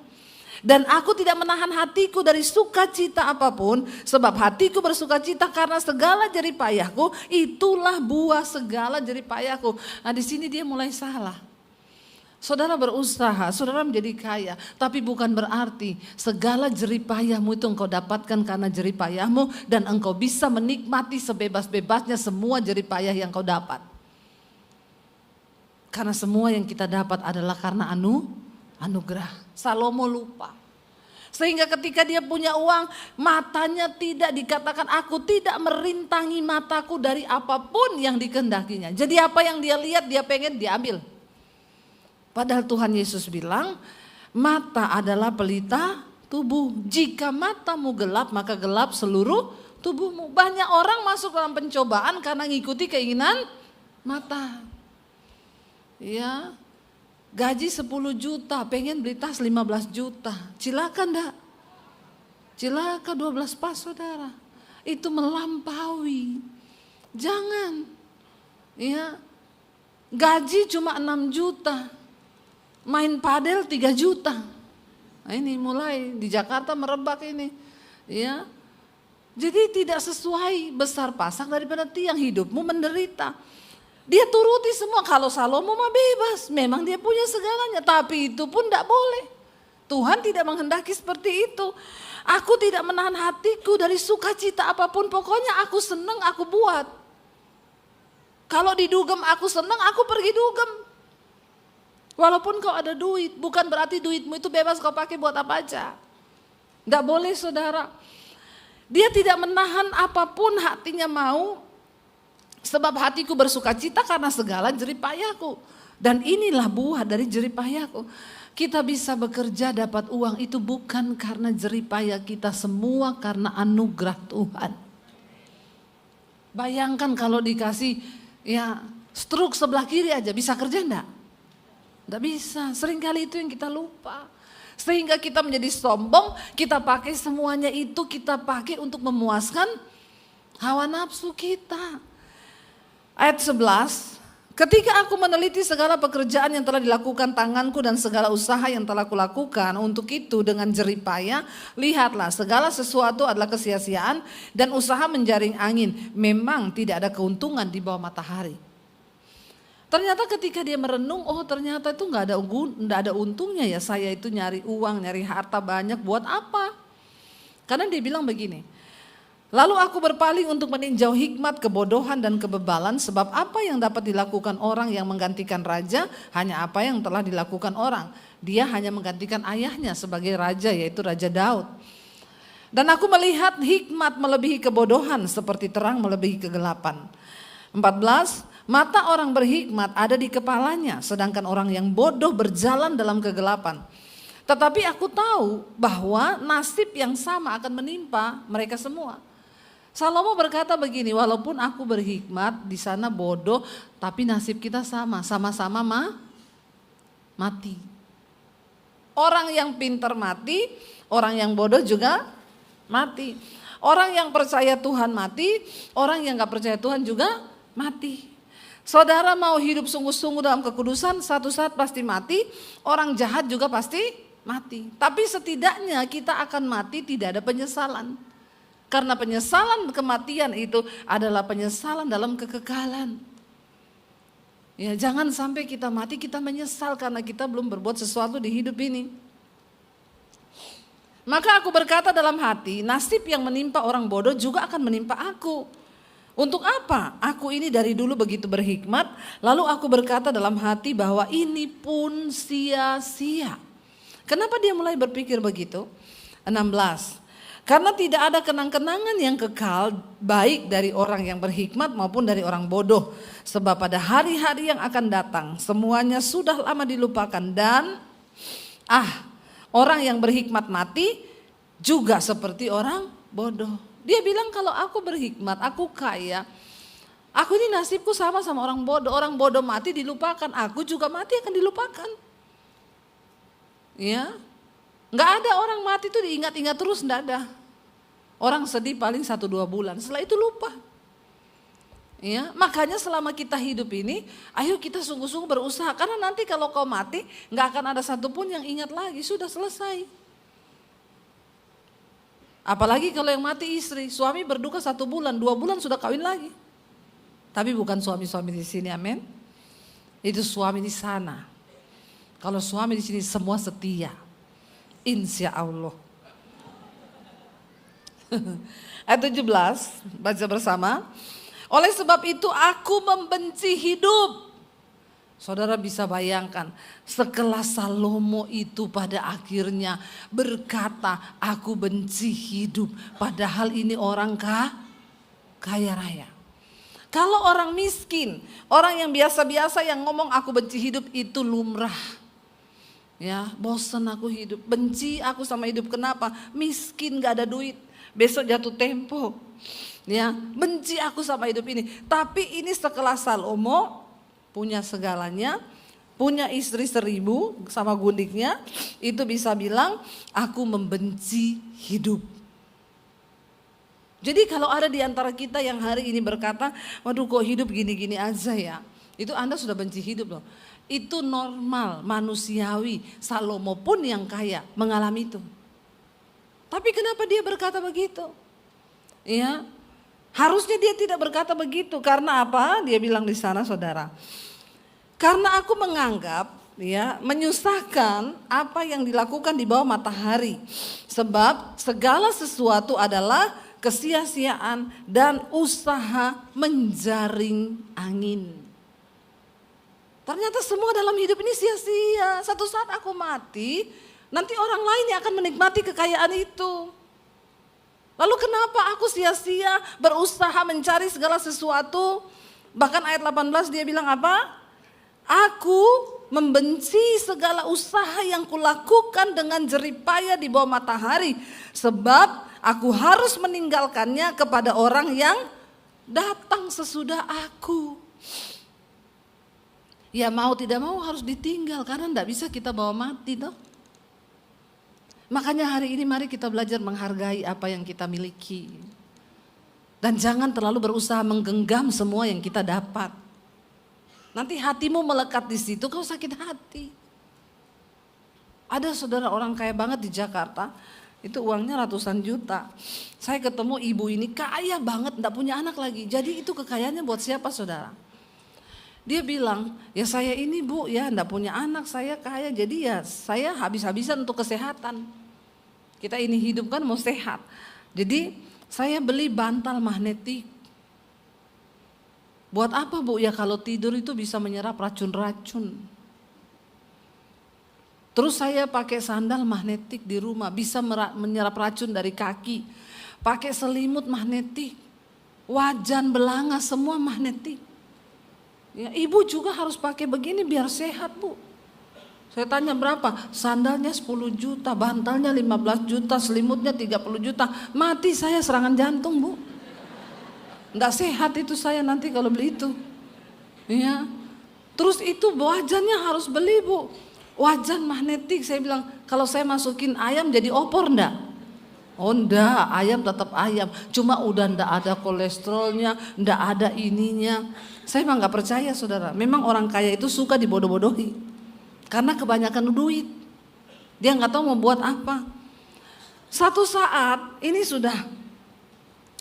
[SPEAKER 3] Dan aku tidak menahan hatiku dari sukacita apapun, sebab hatiku bersukacita karena segala jerih payahku, itulah buah segala jerih payahku. Nah di sini dia mulai salah. Saudara berusaha, saudara menjadi kaya, tapi bukan berarti segala jerih payahmu itu engkau dapatkan karena jerih payahmu dan engkau bisa menikmati sebebas-bebasnya semua jerih payah yang kau dapat. Karena semua yang kita dapat adalah karena anugerah. Salomo lupa. Sehingga ketika dia punya uang, matanya tidak dikatakan aku tidak merintangi mataku dari apapun yang dikehendakinya. Jadi apa yang dia lihat dia pengen diambil. Padahal Tuhan Yesus bilang, mata adalah pelita tubuh. Jika matamu gelap, maka gelap seluruh tubuhmu. Banyak orang masuk dalam pencobaan karena ngikuti keinginan mata. Ya, gaji 10 juta, pengen beli tas 15 juta. Cilaka enggak? Cilaka 12 pas saudara. Itu melampaui. Jangan. Ya, gaji cuma 6 juta. Main padel 3 juta. Nah ini mulai di Jakarta merebak ini. Ya. Jadi tidak sesuai, besar pasak daripada tiang, hidupmu menderita. Dia turuti semua, kalau Salomo mah bebas, memang dia punya segalanya, tapi itu pun tidak boleh. Tuhan tidak menghendaki seperti itu. Aku tidak menahan hatiku dari sukacita apapun, pokoknya aku senang aku buat. Kalau didugem aku senang, aku pergi dugem. Walaupun kau ada duit, bukan berarti duitmu itu bebas kau pakai buat apa aja. Tidak boleh saudara. Dia tidak menahan apapun hatinya mau. Sebab hatiku bersukacita karena segala jerih payahku. Dan inilah buah dari jerih payahku. Kita bisa bekerja dapat uang itu bukan karena jerih payah kita, semua karena anugerah Tuhan. Bayangkan kalau dikasih ya stroke sebelah kiri aja, bisa kerja enggak? Tidak bisa, seringkali itu yang kita lupa. Sehingga kita menjadi sombong, kita pakai semuanya itu, kita pakai untuk memuaskan hawa nafsu kita. Ayat 11, ketika aku meneliti segala pekerjaan yang telah dilakukan tanganku dan segala usaha yang telah kulakukan untuk itu dengan jerih payah, lihatlah segala sesuatu adalah kesia-siaan dan usaha menjaring angin. Memang tidak ada keuntungan di bawah matahari. Ternyata ketika dia merenung, oh ternyata itu nggak ada untungnya ya, saya itu nyari uang, nyari harta banyak buat apa? Karena dia bilang begini, lalu aku berpaling untuk meninjau hikmat, kebodohan dan kebebalan, sebab apa yang dapat dilakukan orang yang menggantikan raja, hanya apa yang telah dilakukan orang. Dia hanya menggantikan ayahnya sebagai raja, yaitu Raja Daud. Dan aku melihat hikmat melebihi kebodohan seperti terang melebihi kegelapan. 14, mata orang berhikmat ada di kepalanya, sedangkan orang yang bodoh berjalan dalam kegelapan. Tetapi aku tahu bahwa nasib yang sama akan menimpa mereka semua. Salomo berkata begini, walaupun aku berhikmat, di sana bodoh, tapi nasib kita sama, sama-sama mati. Orang yang pintar mati, orang yang bodoh juga mati. Orang yang percaya Tuhan mati, orang yang gak percaya Tuhan juga mati. Saudara mau hidup sungguh-sungguh dalam kekudusan, satu saat pasti mati. Orang jahat juga pasti mati. Tapi setidaknya kita akan mati tidak ada penyesalan. Karena penyesalan kematian itu adalah penyesalan dalam kekekalan. Ya, jangan sampai kita mati kita menyesal karena kita belum berbuat sesuatu di hidup ini. Maka aku berkata dalam hati, nasib yang menimpa orang bodoh juga akan menimpa aku. Untuk apa? Aku ini dari dulu begitu berhikmat, lalu aku berkata dalam hati bahwa ini pun sia-sia. Kenapa dia mulai berpikir begitu? 16. Karena tidak ada kenang-kenangan yang kekal baik dari orang yang berhikmat maupun dari orang bodoh. Sebab pada hari-hari yang akan datang semuanya sudah lama dilupakan dan orang yang berhikmat mati juga seperti orang bodoh. Dia bilang kalau aku berhikmat, aku kaya, aku ini nasibku sama orang bodoh. Orang bodoh mati dilupakan, aku juga mati akan dilupakan. Ya, nggak ada orang mati itu diingat-ingat terus, nggak ada. Orang sedih paling 1-2 bulan, setelah itu lupa. Ya, makanya selama kita hidup ini, ayo kita sungguh-sungguh berusaha. Karena nanti kalau kau mati, nggak akan ada satupun yang ingat lagi, sudah selesai. Apalagi kalau yang mati istri, suami berduka 1 bulan, 2 bulan sudah kawin lagi. Tapi bukan suami-suami di sini, amin. Itu suami di sana. Kalau suami di sini semua setia, insya Allah. Ayat 17, baca bersama. Oleh sebab itu aku membenci hidup. Saudara bisa bayangkan, sekelas Salomo itu pada akhirnya berkata, aku benci hidup. Padahal ini orang kaya raya. Kalau orang miskin, orang yang biasa-biasa yang ngomong aku benci hidup itu lumrah. Ya, bosan aku hidup, benci aku sama hidup. Kenapa? Miskin, gak ada duit, besok jatuh tempo. Ya, benci aku sama hidup ini. Tapi ini sekelas Salomo, punya segalanya, punya istri 1000 sama gundiknya, itu bisa bilang aku membenci hidup. Jadi kalau ada di antara kita yang hari ini berkata, waduh kok hidup gini-gini aja ya, itu Anda sudah benci hidup loh. Itu normal, manusiawi. Salomo pun yang kaya mengalami itu. Tapi kenapa dia berkata begitu? Ya, harusnya dia tidak berkata begitu. Karena apa? Dia bilang di sana, saudara. Karena aku menganggap, ya, menyusahkan apa yang dilakukan di bawah matahari. Sebab segala sesuatu adalah kesia-siaan dan usaha menjaring angin. Ternyata semua dalam hidup ini sia-sia. Satu saat aku mati, nanti orang lain yang akan menikmati kekayaan itu. Lalu kenapa aku sia-sia berusaha mencari segala sesuatu? Bahkan ayat 18 dia bilang apa? Aku membenci segala usaha yang kulakukan dengan jeripaya di bawah matahari. Sebab aku harus meninggalkannya kepada orang yang datang sesudah aku. Ya mau tidak mau harus ditinggal karena tidak bisa kita bawa mati toh. Makanya hari ini mari kita belajar menghargai apa yang kita miliki. Dan jangan terlalu berusaha menggenggam semua yang kita dapat. Nanti hatimu melekat di situ kau sakit hati. Ada saudara orang kaya banget di Jakarta, itu uangnya ratusan juta. Saya ketemu ibu ini kaya banget, tidak punya anak lagi. Jadi itu kekayaannya buat siapa saudara? Dia bilang, ya saya ini bu ya enggak punya anak, saya kaya jadi ya saya habis-habisan untuk kesehatan. Kita ini hidup kan mau sehat. Jadi saya beli bantal magnetik. Buat apa bu? Ya kalau tidur itu bisa menyerap racun-racun. Terus saya pakai sandal magnetik di rumah, bisa menyerap racun dari kaki. Pakai selimut magnetik, wajan, belanga semua magnetik. Ya, ibu juga harus pakai begini biar sehat bu. Saya tanya berapa? Sandalnya 10 juta, bantalnya 15 juta, selimutnya 30 juta. Mati saya serangan jantung bu. Nggak sehat itu saya nanti kalau beli itu. Ya. Terus itu wajannya harus beli bu. Wajan magnetik, saya bilang kalau saya masukin ayam jadi opor enggak? Oh enggak, ayam tetap ayam, cuma udah enggak ada kolesterolnya, enggak ada ininya. Saya memang enggak percaya saudara, memang orang kaya itu suka dibodoh-bodohi. Karena kebanyakan duit, dia enggak tahu mau buat apa. Satu saat ini sudah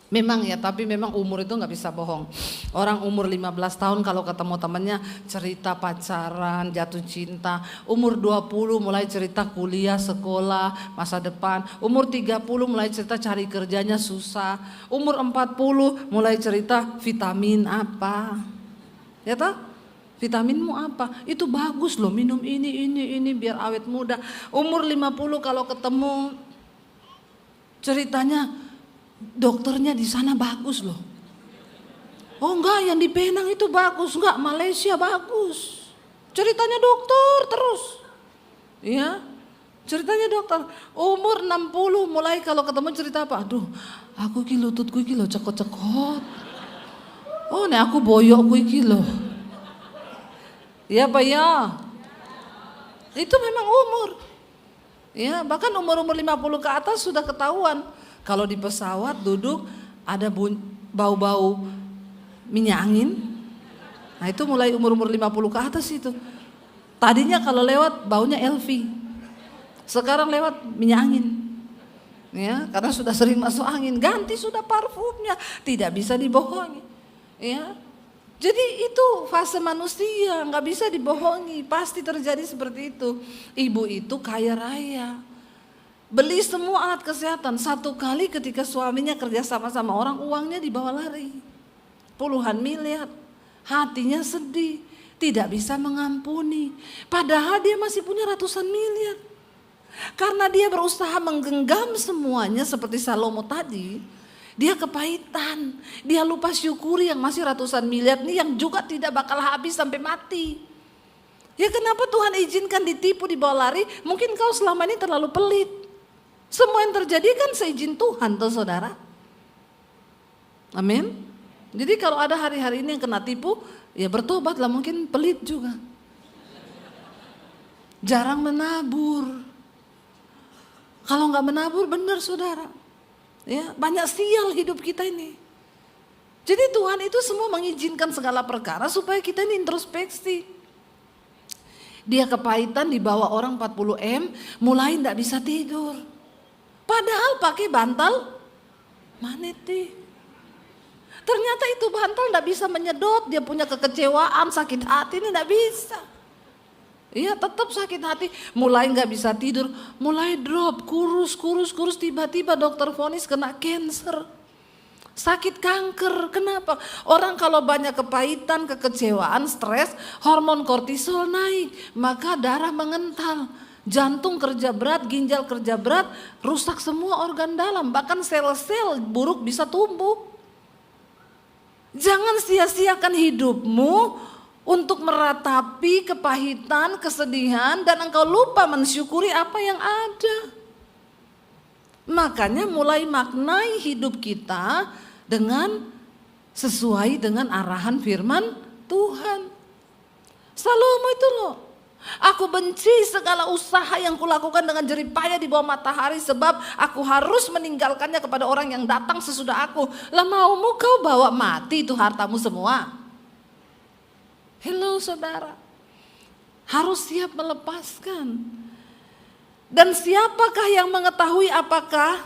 [SPEAKER 3] memang ya, tapi memang umur itu nggak bisa bohong. Orang umur 15 tahun kalau ketemu temannya cerita pacaran, jatuh cinta. Umur 20 mulai cerita kuliah, sekolah, masa depan. Umur 30 mulai cerita cari kerjanya susah. Umur 40 mulai cerita vitamin apa. Ya toh? Vitaminmu apa? Itu bagus loh, minum ini biar awet muda. Umur 50 kalau ketemu ceritanya dokternya di sana bagus loh. Oh enggak, yang di Penang itu bagus, enggak, Malaysia bagus. Ceritanya dokter terus. Ya, ceritanya dokter. Umur 60 mulai kalau ketemu cerita apa? Aduh, aku ki lututku ki lo cekot-cekot. Oh, nih aku boyokku iki lo. Ya Pak ya. Itu memang umur. Ya, bahkan umur-umur 50 ke atas sudah ketahuan. Kalau di pesawat duduk ada bau-bau minyak angin. Nah itu mulai umur-umur 50 ke atas itu. Tadinya kalau lewat baunya LV. Sekarang lewat minyak angin. Ya, karena sudah sering masuk angin, ganti sudah parfumnya, tidak bisa dibohongi. Ya. Jadi itu fase manusia, nggak bisa dibohongi, pasti terjadi seperti itu. Ibu itu kaya raya. Beli semua alat kesehatan. Satu kali ketika suaminya kerja sama orang, uangnya dibawa lari. Puluhan miliar. Hatinya sedih. Tidak bisa mengampuni. Padahal dia masih punya ratusan miliar. Karena dia berusaha menggenggam semuanya seperti Salomo tadi. Dia kepahitan. Dia lupa syukuri yang masih ratusan miliar ini yang juga tidak bakal habis sampai mati. Ya kenapa Tuhan izinkan ditipu, dibawa lari? Mungkin kau selama ini terlalu pelit. Semua yang terjadi kan seizin Tuhan tuh saudara. Amin. Jadi kalau ada hari-hari ini yang kena tipu, ya bertobatlah, mungkin pelit juga. Jarang menabur. Kalau nggak menabur benar saudara. Ya, banyak sial hidup kita ini. Jadi Tuhan itu semua mengizinkan segala perkara supaya kita ini introspeksi. Dia kepahitan dibawa orang 40M, mulai nggak bisa tidur. Padahal pakai bantal magnetik. Ternyata itu bantal nggak bisa menyedot, dia punya kekecewaan, sakit hati ini nggak bisa. Iya tetap sakit hati, mulai nggak bisa tidur, mulai drop, kurus, tiba-tiba dokter vonis kena cancer. Sakit kanker, kenapa? Orang kalau banyak kepahitan, kekecewaan, stres, hormon kortisol naik, maka darah mengental. Jantung kerja berat, ginjal kerja berat, rusak semua organ dalam, bahkan sel-sel buruk bisa tumbuh. Jangan sia-siakan hidupmu untuk meratapi kepahitan, kesedihan, dan engkau lupa mensyukuri apa yang ada. Makanya mulai maknai hidup kita dengan sesuai dengan arahan firman Tuhan. Salomo itu loh. Aku benci segala usaha yang kulakukan dengan jerih payah di bawah matahari, sebab aku harus meninggalkannya kepada orang yang datang sesudah aku. Lah maumu kau bawa mati itu hartamu semua? Hello saudara, harus siap melepaskan. Dan siapakah yang mengetahui apakah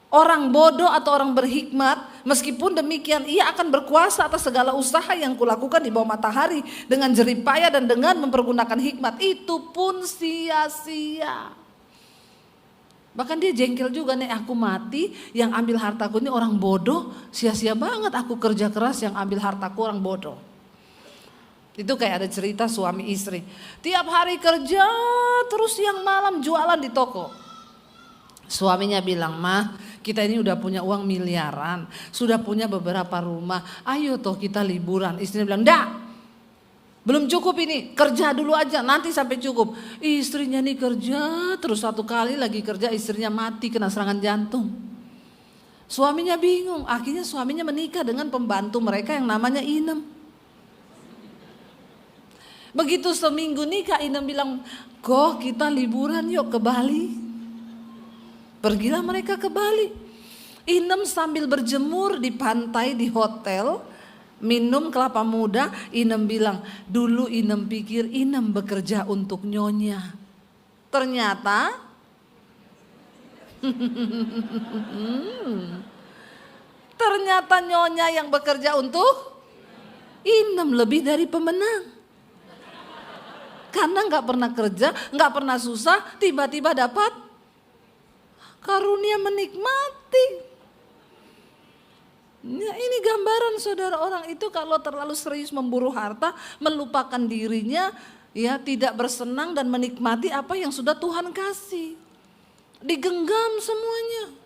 [SPEAKER 3] orang bodoh atau orang berhikmat? Meskipun demikian ia akan berkuasa atas segala usaha yang kulakukan di bawah matahari dengan jerih payah dan dengan mempergunakan hikmat, itu pun sia-sia. Bahkan dia jengkel juga nih, aku mati yang ambil hartaku ini orang bodoh, sia-sia banget aku kerja keras yang ambil hartaku orang bodoh. Itu kayak ada cerita suami istri, tiap hari kerja terus siang malam jualan di toko. Suaminya bilang, mah kita ini udah punya uang miliaran, sudah punya beberapa rumah, ayo toh kita liburan. Istrinya bilang, enggak, belum cukup ini, kerja dulu aja nanti sampai cukup. Istrinya nih kerja terus, satu kali lagi kerja istrinya mati kena serangan jantung. Suaminya bingung, akhirnya suaminya menikah dengan pembantu mereka yang namanya Inem. Begitu seminggu nikah, Inem bilang, "Kok kita liburan yuk ke Bali." Pergilah mereka ke Bali. Inem sambil berjemur di pantai di hotel, minum kelapa muda. Inem bilang, dulu Inem pikir Inem bekerja untuk nyonya. Ternyata ternyata nyonya yang bekerja untuk Inem, lebih dari pemenang. Karena gak pernah kerja, gak pernah susah, tiba-tiba dapat karunia menikmati. Ya, ini gambaran saudara, orang itu kalau terlalu serius memburu harta, melupakan dirinya, ya tidak bersenang dan menikmati apa yang sudah Tuhan kasih. Digenggam semuanya.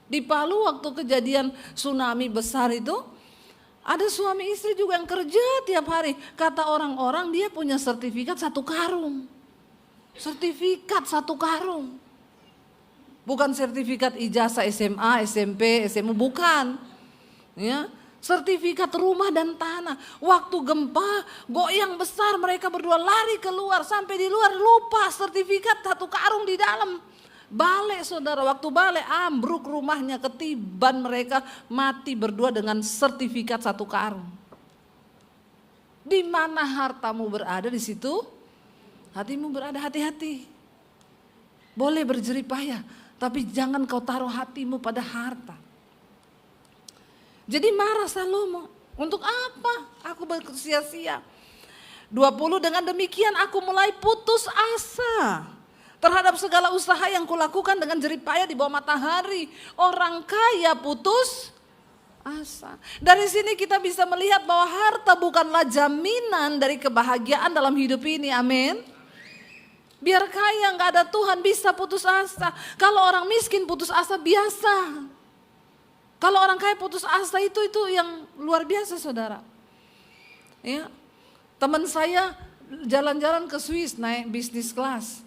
[SPEAKER 3] Di Palu waktu kejadian tsunami besar itu, ada suami istri juga yang kerja tiap hari. Kata orang-orang dia punya sertifikat 1 karung. Sertifikat 1 karung. Bukan sertifikat ijazah SMA, SMP, SMU, bukan. Ya, sertifikat rumah dan tanah. Waktu gempa, goyang besar, mereka berdua lari keluar. Sampai di luar lupa sertifikat 1 karung di dalam. Balik saudara, waktu balik ambruk rumahnya, ketiban mereka mati berdua dengan sertifikat 1 karung. Di mana hartamu berada, di situ hatimu berada. Hati-hati. Boleh berjerih payah, tapi jangan kau taruh hatimu pada harta. Jadi marah Salomo, untuk apa aku bersia-sia? 20, dengan demikian aku mulai putus asa terhadap segala usaha yang kulakukan dengan jerih payah di bawah matahari. Orang kaya putus asa. Dari sini kita bisa melihat bahwa harta bukanlah jaminan dari kebahagiaan dalam hidup ini. Amin. Biar kaya gak ada Tuhan bisa putus asa. Kalau orang miskin putus asa biasa. Kalau orang kaya putus asa itu yang luar biasa saudara. Ya, teman saya jalan-jalan ke Swiss naik bisnis kelas.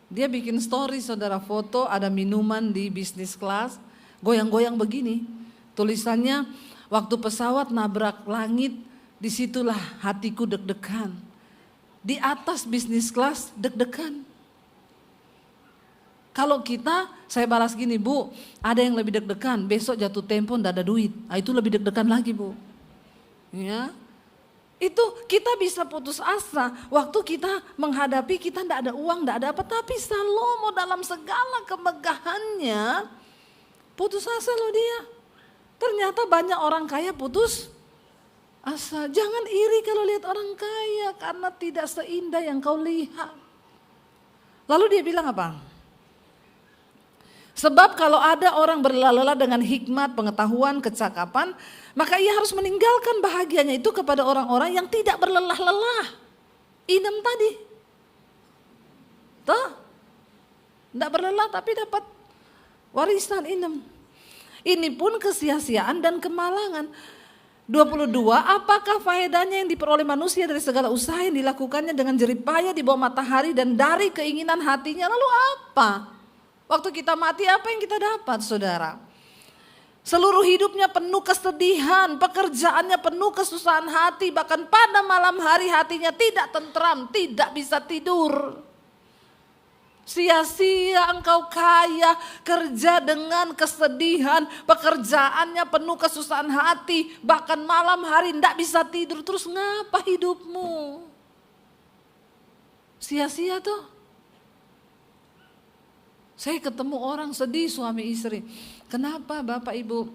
[SPEAKER 3] Dia bikin story saudara, foto ada minuman di bisnis kelas, goyang-goyang begini. Tulisannya, waktu pesawat nabrak langit, disitulah hatiku deg-degan. Di atas bisnis kelas deg-degan. Kalau kita, saya balas gini, Bu, ada yang lebih deg-degan, besok jatuh tempo nggak ada duit. Nah, itu lebih deg-degan lagi Bu. Ya. Itu kita bisa putus asa waktu kita menghadapi kita tidak ada uang, tidak ada apa. Tapi Salomo dalam segala kemegahannya putus asa loh dia. Ternyata banyak orang kaya putus asa. Jangan iri kalau lihat orang kaya karena tidak seindah yang kau lihat. Lalu dia bilang apa? Sebab kalau ada orang berlelah-lelah dengan hikmat, pengetahuan, kecakapan, maka ia harus meninggalkan bahagianya itu kepada orang-orang yang tidak berlelah-lelah. Inem tadi. Tuh. Tidak berlelah tapi dapat warisan Inem. Ini pun kesia-siaan dan kemalangan. 22, apakah faedahnya yang diperoleh manusia dari segala usaha yang dilakukannya dengan jerih payah di bawah matahari dan dari keinginan hatinya? Lalu apa? Waktu kita mati apa yang kita dapat saudara? Seluruh hidupnya penuh kesedihan, pekerjaannya penuh kesusahan hati, bahkan pada malam hari hatinya tidak tentram, tidak bisa tidur. Sia-sia engkau kaya, kerja dengan kesedihan, pekerjaannya penuh kesusahan hati, bahkan malam hari tidak bisa tidur, terus ngapa hidupmu? Sia-sia tuh. Saya ketemu orang sedih suami istri. Kenapa Bapak Ibu?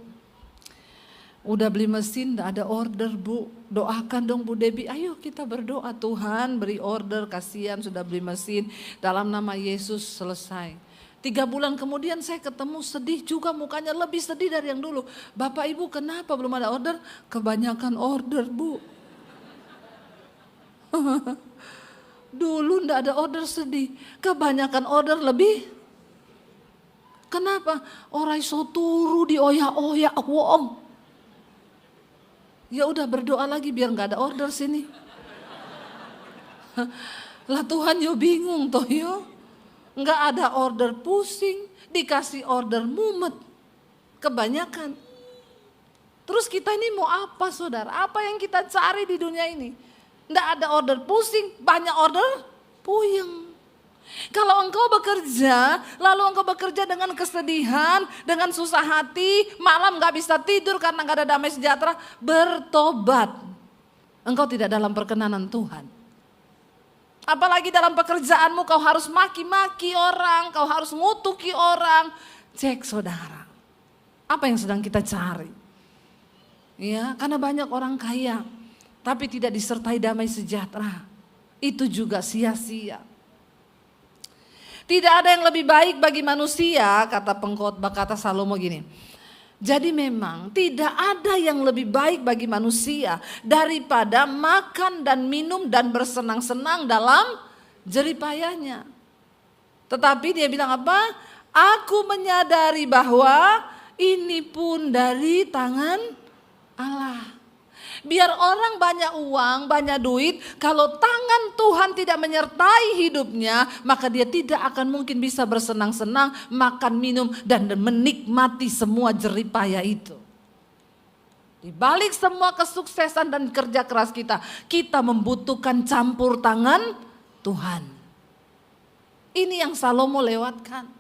[SPEAKER 3] Udah beli mesin, gak ada order Bu. Doakan dong Bu Debbie. Ayo kita berdoa, Tuhan beri order, kasihan sudah beli mesin. Dalam nama Yesus selesai. 3 bulan kemudian saya ketemu sedih juga, mukanya lebih sedih dari yang dulu. Bapak Ibu kenapa belum ada order? Kebanyakan order Bu. Dulu gak ada order sedih. Kebanyakan order lebih. Kenapa? Orang iso turu di oya-oya wong. Ya udah berdoa lagi biar nggak ada order sini. Lah Tuhan yo bingung toh yo. Nggak ada order pusing, dikasih order mumet. Kebanyakan. Terus kita ini mau apa saudara? Apa yang kita cari di dunia ini? Tidak ada order pusing, banyak order puyeng. Kalau engkau bekerja, lalu engkau bekerja dengan kesedihan, dengan susah hati, malam gak bisa tidur karena gak ada damai sejahtera, bertobat. Engkau tidak dalam perkenanan Tuhan. Apalagi dalam pekerjaanmu kau harus maki-maki orang, kau harus ngutuki orang. Cek saudara, apa yang sedang kita cari? Ya, karena banyak orang kaya, tapi tidak disertai damai sejahtera. Itu juga sia-sia. Tidak ada yang lebih baik bagi manusia, kata pengkhotbah, kata Salomo gini. Jadi memang tidak ada yang lebih baik bagi manusia daripada makan dan minum dan bersenang-senang dalam jeripayanya. Tetapi dia bilang apa? Aku menyadari bahwa ini pun dari tangan Allah. Biar orang banyak uang, banyak duit, kalau tangan Tuhan tidak menyertai hidupnya, maka dia tidak akan mungkin bisa bersenang-senang, makan, minum, dan menikmati semua jeripaya itu. Di balik semua kesuksesan dan kerja keras kita membutuhkan campur tangan Tuhan. Ini yang Salomo lewatkan.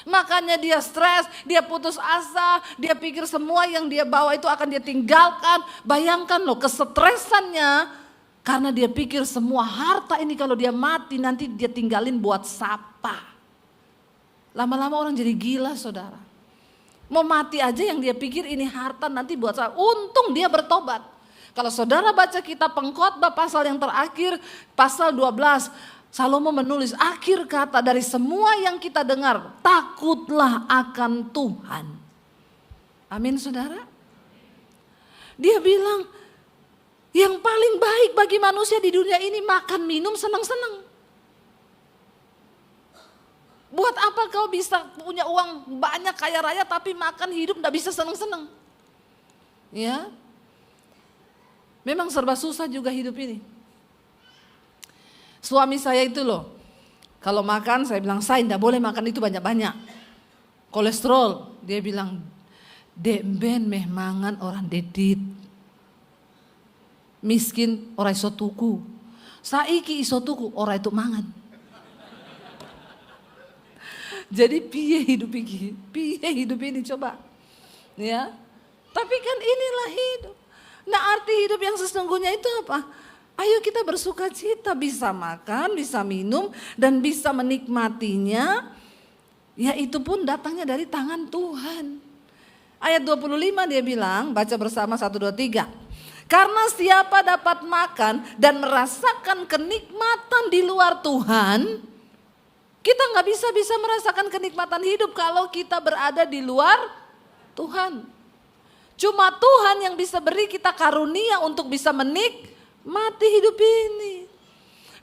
[SPEAKER 3] Makanya dia stres, dia putus asa, dia pikir semua yang dia bawa itu akan dia tinggalkan. Bayangkan loh kesetresannya karena dia pikir semua harta ini kalau dia mati nanti dia tinggalin buat siapa. Lama-lama orang jadi gila saudara. Mau mati aja yang dia pikir ini harta nanti buat siapa. Untung dia bertobat. Kalau saudara baca kitab Pengkhotbah pasal yang terakhir, pasal 12. Salomo menulis akhir kata dari semua yang kita dengar, takutlah akan Tuhan. Amin saudara. Dia bilang yang paling baik bagi manusia di dunia ini makan, minum, senang-senang. Buat apa kau bisa punya uang banyak kaya raya tapi makan hidup gak bisa senang-senang. Ya. Memang serba susah juga hidup ini. Suami saya itu loh, kalau makan saya bilang saya tidak boleh makan itu banyak-banyak. Kolesterol, dia bilang demben meh mangan orang dedit. Miskin orang iso tuku. Saiki iso tuku orang itu mangan. Jadi piye hidup ini coba. Ya. Tapi kan inilah hidup. Nah arti hidup yang sesungguhnya itu apa? Ayo kita bersuka cita, bisa makan, bisa minum, dan bisa menikmatinya. Ya itu pun datangnya dari tangan Tuhan. Ayat 25 dia bilang, baca bersama 1, 2, 3. Karena siapa dapat makan dan merasakan kenikmatan di luar Tuhan, kita gak bisa merasakan kenikmatan hidup kalau kita berada di luar Tuhan. Cuma Tuhan yang bisa beri kita karunia untuk bisa mati hidup ini.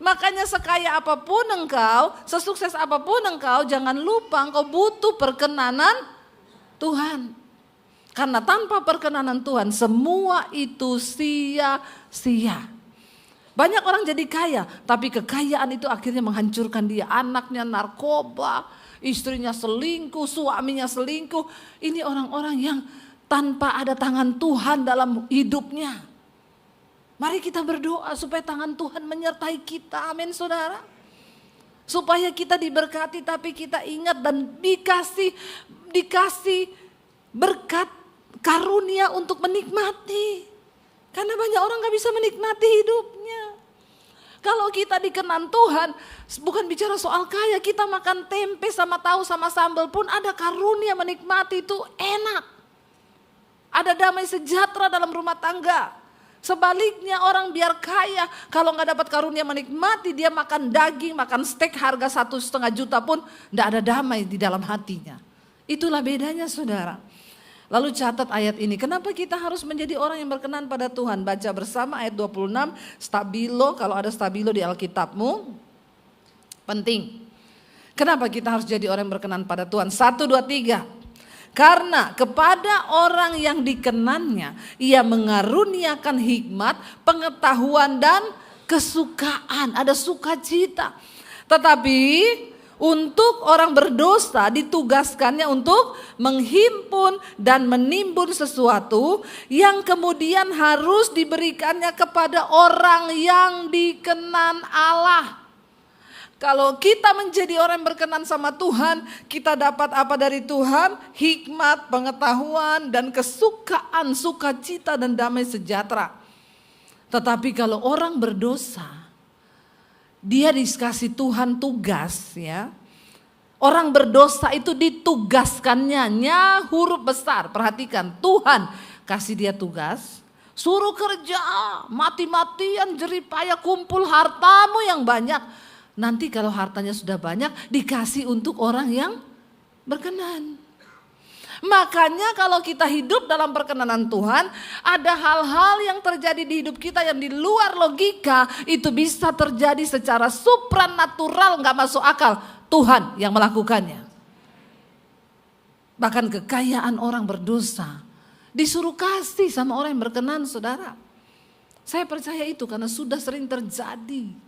[SPEAKER 3] Makanya sekaya apapun engkau, sesukses apapun engkau, jangan lupa engkau butuh perkenanan Tuhan. Karena tanpa perkenanan Tuhan semua itu sia-sia. Banyak orang jadi kaya, tapi kekayaan itu akhirnya menghancurkan dia. Anaknya narkoba, istrinya selingkuh, suaminya selingkuh. Ini orang-orang yang tanpa ada tangan Tuhan dalam hidupnya. Mari kita berdoa supaya tangan Tuhan menyertai kita, amin saudara. Supaya kita diberkati tapi kita ingat dan dikasih berkat karunia untuk menikmati. Karena banyak orang gak bisa menikmati hidupnya. Kalau kita dikenan Tuhan, bukan bicara soal kaya, kita makan tempe sama tahu sama sambal pun ada karunia menikmati itu enak. Ada damai sejahtera dalam rumah tangga. Sebaliknya orang biar kaya, kalau gak dapat karunia menikmati, dia makan daging, makan steak harga 1,5 juta pun gak ada damai di dalam hatinya. Itulah bedanya saudara. Lalu catat ayat ini, kenapa kita harus menjadi orang yang berkenan pada Tuhan? Baca bersama ayat 26, stabilo, kalau ada stabilo di Alkitabmu, penting. Kenapa kita harus jadi orang yang berkenan pada Tuhan? 1, 2, 3. Karena kepada orang yang dikenannya, ia mengaruniakan hikmat, pengetahuan dan kesukaan. Ada sukacita. Tetapi Untuk orang berdosa ditugaskannya untuk menghimpun dan menimbun sesuatu yang kemudian harus diberikannya kepada orang yang dikenan Allah. Kalau kita menjadi orang yang berkenan sama Tuhan, kita dapat apa dari Tuhan? Hikmat, pengetahuan, dan kesukaan, sukacita, dan damai sejahtera. Tetapi kalau orang berdosa, dia dikasih Tuhan tugas ya. Orang berdosa itu ditugaskannya, huruf besar. Perhatikan, Tuhan kasih dia tugas, suruh kerja, mati-matian, jeripaya, kumpul hartamu yang banyak. Nanti kalau hartanya sudah banyak, dikasih untuk orang yang berkenan. Makanya kalau kita hidup dalam perkenanan Tuhan, ada hal-hal yang terjadi di hidup kita yang di luar logika, itu bisa terjadi secara supranatural, gak masuk akal. Tuhan yang melakukannya. Bahkan kekayaan orang berdosa disuruh kasih sama orang yang berkenan, saudara. Saya percaya itu karena sudah sering terjadi.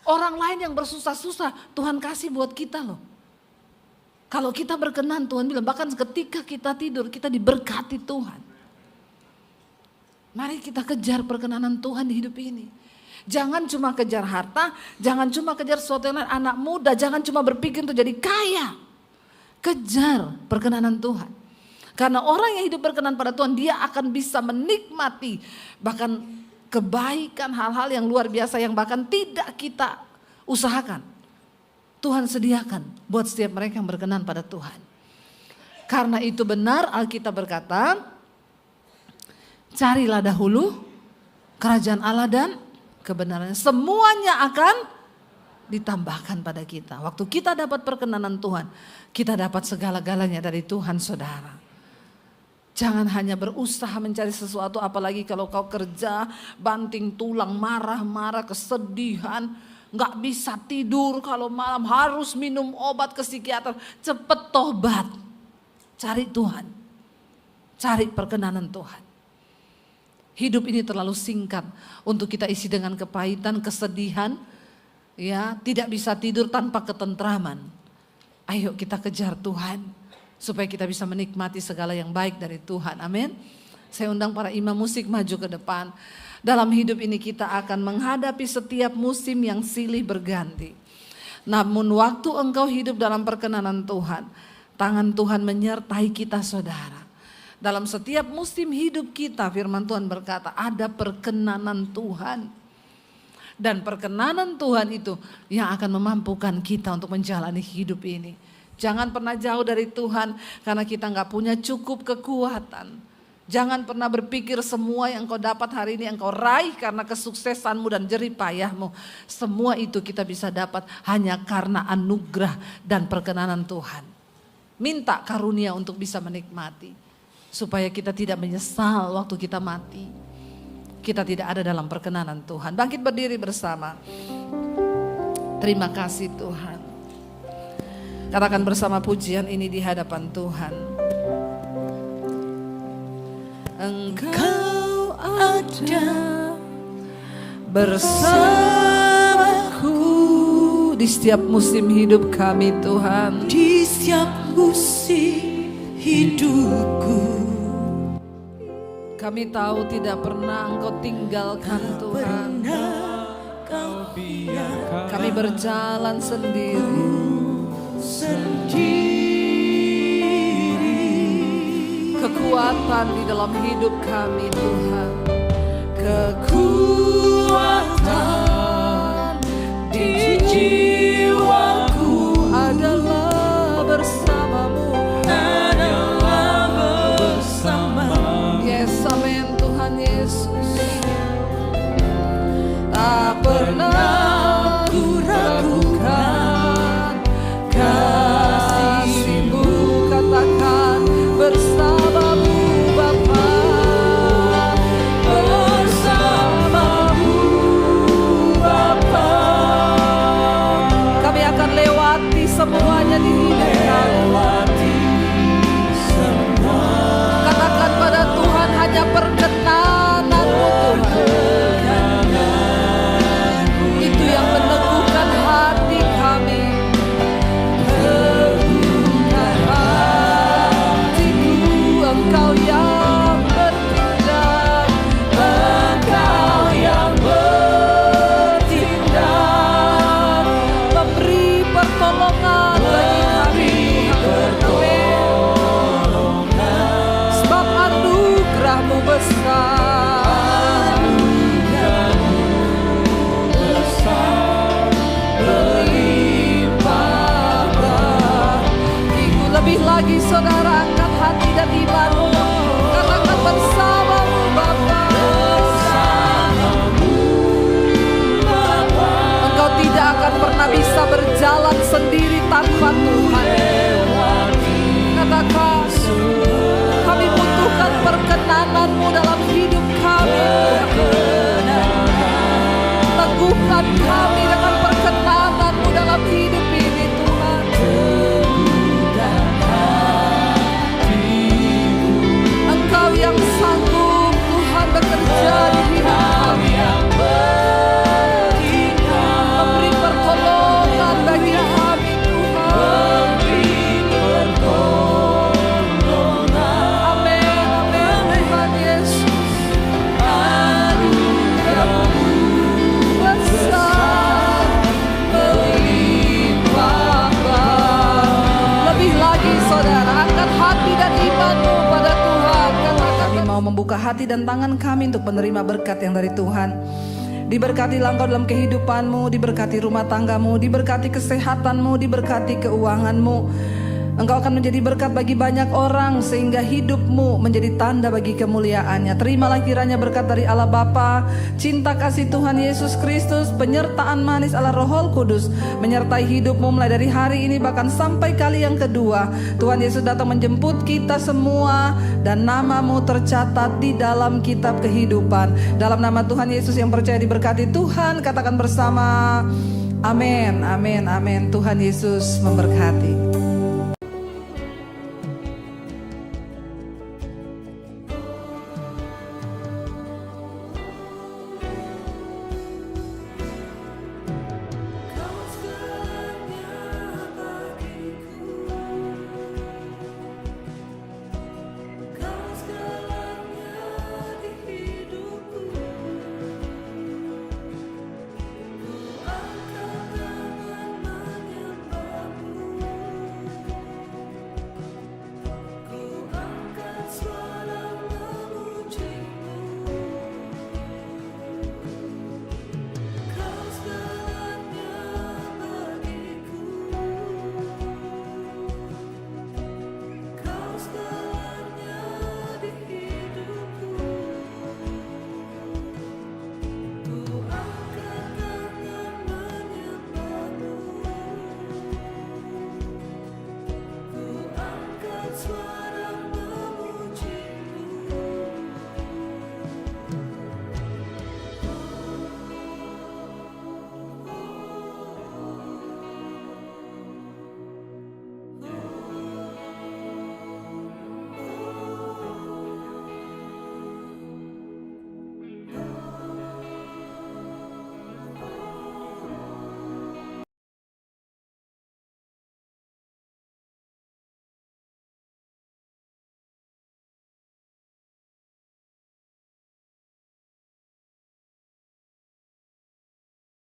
[SPEAKER 3] Orang lain yang bersusah-susah, Tuhan kasih buat kita loh. Kalau kita berkenan, Tuhan bilang, bahkan ketika kita tidur, kita diberkati Tuhan. Mari kita kejar perkenanan Tuhan di hidup ini. Jangan cuma kejar harta, jangan cuma kejar sesuatu yang lain, anak muda, jangan cuma berpikir untuk jadi kaya. Kejar perkenanan Tuhan. Karena orang yang hidup berkenan pada Tuhan, dia akan bisa menikmati bahkan kebaikan, hal-hal yang luar biasa yang bahkan tidak kita usahakan. Tuhan sediakan buat setiap mereka yang berkenan pada Tuhan. Karena itu benar Alkitab berkata, carilah dahulu kerajaan Allah dan kebenarannya. Semuanya akan ditambahkan pada kita. Waktu kita dapat perkenanan Tuhan, kita dapat segala-galanya dari Tuhan, saudara. Jangan hanya berusaha mencari sesuatu, apalagi kalau kau kerja, banting tulang, marah-marah, kesedihan, gak bisa tidur kalau malam, harus minum obat ke psikiater. Cepet tobat, cari Tuhan, cari perkenanan Tuhan. Hidup ini terlalu singkat untuk kita isi dengan kepahitan, kesedihan, ya, tidak bisa tidur tanpa ketentraman. Ayo kita kejar Tuhan supaya kita bisa menikmati segala yang baik dari Tuhan. Amin. Saya undang para imam musik maju ke depan. Dalam hidup ini kita akan menghadapi setiap musim yang silih berganti. Namun waktu engkau hidup dalam perkenanan Tuhan, tangan Tuhan menyertai kita, saudara. Dalam setiap musim hidup kita, firman Tuhan berkata, ada perkenanan Tuhan. Dan perkenanan Tuhan itu yang akan memampukan kita untuk menjalani hidup ini. Jangan pernah jauh dari Tuhan karena kita gak punya cukup kekuatan. Jangan pernah berpikir semua yang kau dapat hari ini yang kau raih karena kesuksesanmu dan jerih payahmu. Semua itu kita bisa dapat hanya karena anugerah dan perkenanan Tuhan. Minta karunia untuk bisa menikmati. Supaya kita tidak menyesal waktu kita mati. Kita tidak ada dalam perkenanan Tuhan. Bangkit berdiri bersama. Terima kasih Tuhan. Katakan bersama pujian ini di hadapan Tuhan. Engkau ada bersamaku di setiap musim hidup kami, Tuhan.
[SPEAKER 4] Di setiap musim hidupku,
[SPEAKER 3] kami tahu tidak pernah Engkau tinggalkan, Tuhan. Kami berjalan sendiri. Kekuatan di dalam hidup kami, Tuhan. Kekuatan di jiwaku adalah bersamamu. Yes, amin Tuhan Yesus. Tak pernah ku ragukan kasih-Mu, katakan bersamamu Bapa, bersamamu Bapa. pernah bisa berjalan sendiri tanpa Tuhan. Katakan, kami butuhkan perkenanan-Mu dalam hidup kami. Teguhkan kami dengan perkenanan-Mu dalam hidup ini Tuhan. Engkau yang sanggup Tuhan bekerja di hidup kami. Memberi pertolongan bagi kami Tuhan. Amin, amin Tuhan Yesus. Besar melimpahkan. Lebih lagi saudara, angkat hati dan imanmu pada Tuhan. Katakan, kami mau membuka hati dan tangan kami untuk menerima berkat yang dari Tuhan. Diberkatilah engkau dalam kehidupanmu, diberkati rumah tanggamu, diberkati kesehatanmu, diberkati keuanganmu. Engkau akan menjadi berkat bagi banyak orang sehingga hidupmu menjadi tanda bagi kemuliaannya. Terimalah kiranya berkat dari Allah Bapa, cinta kasih Tuhan Yesus Kristus, penyertaan manis Allah Roh Kudus menyertai hidupmu mulai dari hari ini bahkan sampai kali yang kedua. Tuhan Yesus datang menjemput kita semua dan namamu tercatat di dalam kitab kehidupan. Dalam nama Tuhan Yesus yang percaya diberkati Tuhan, katakan bersama, amin, amin, amin. Tuhan Yesus memberkati.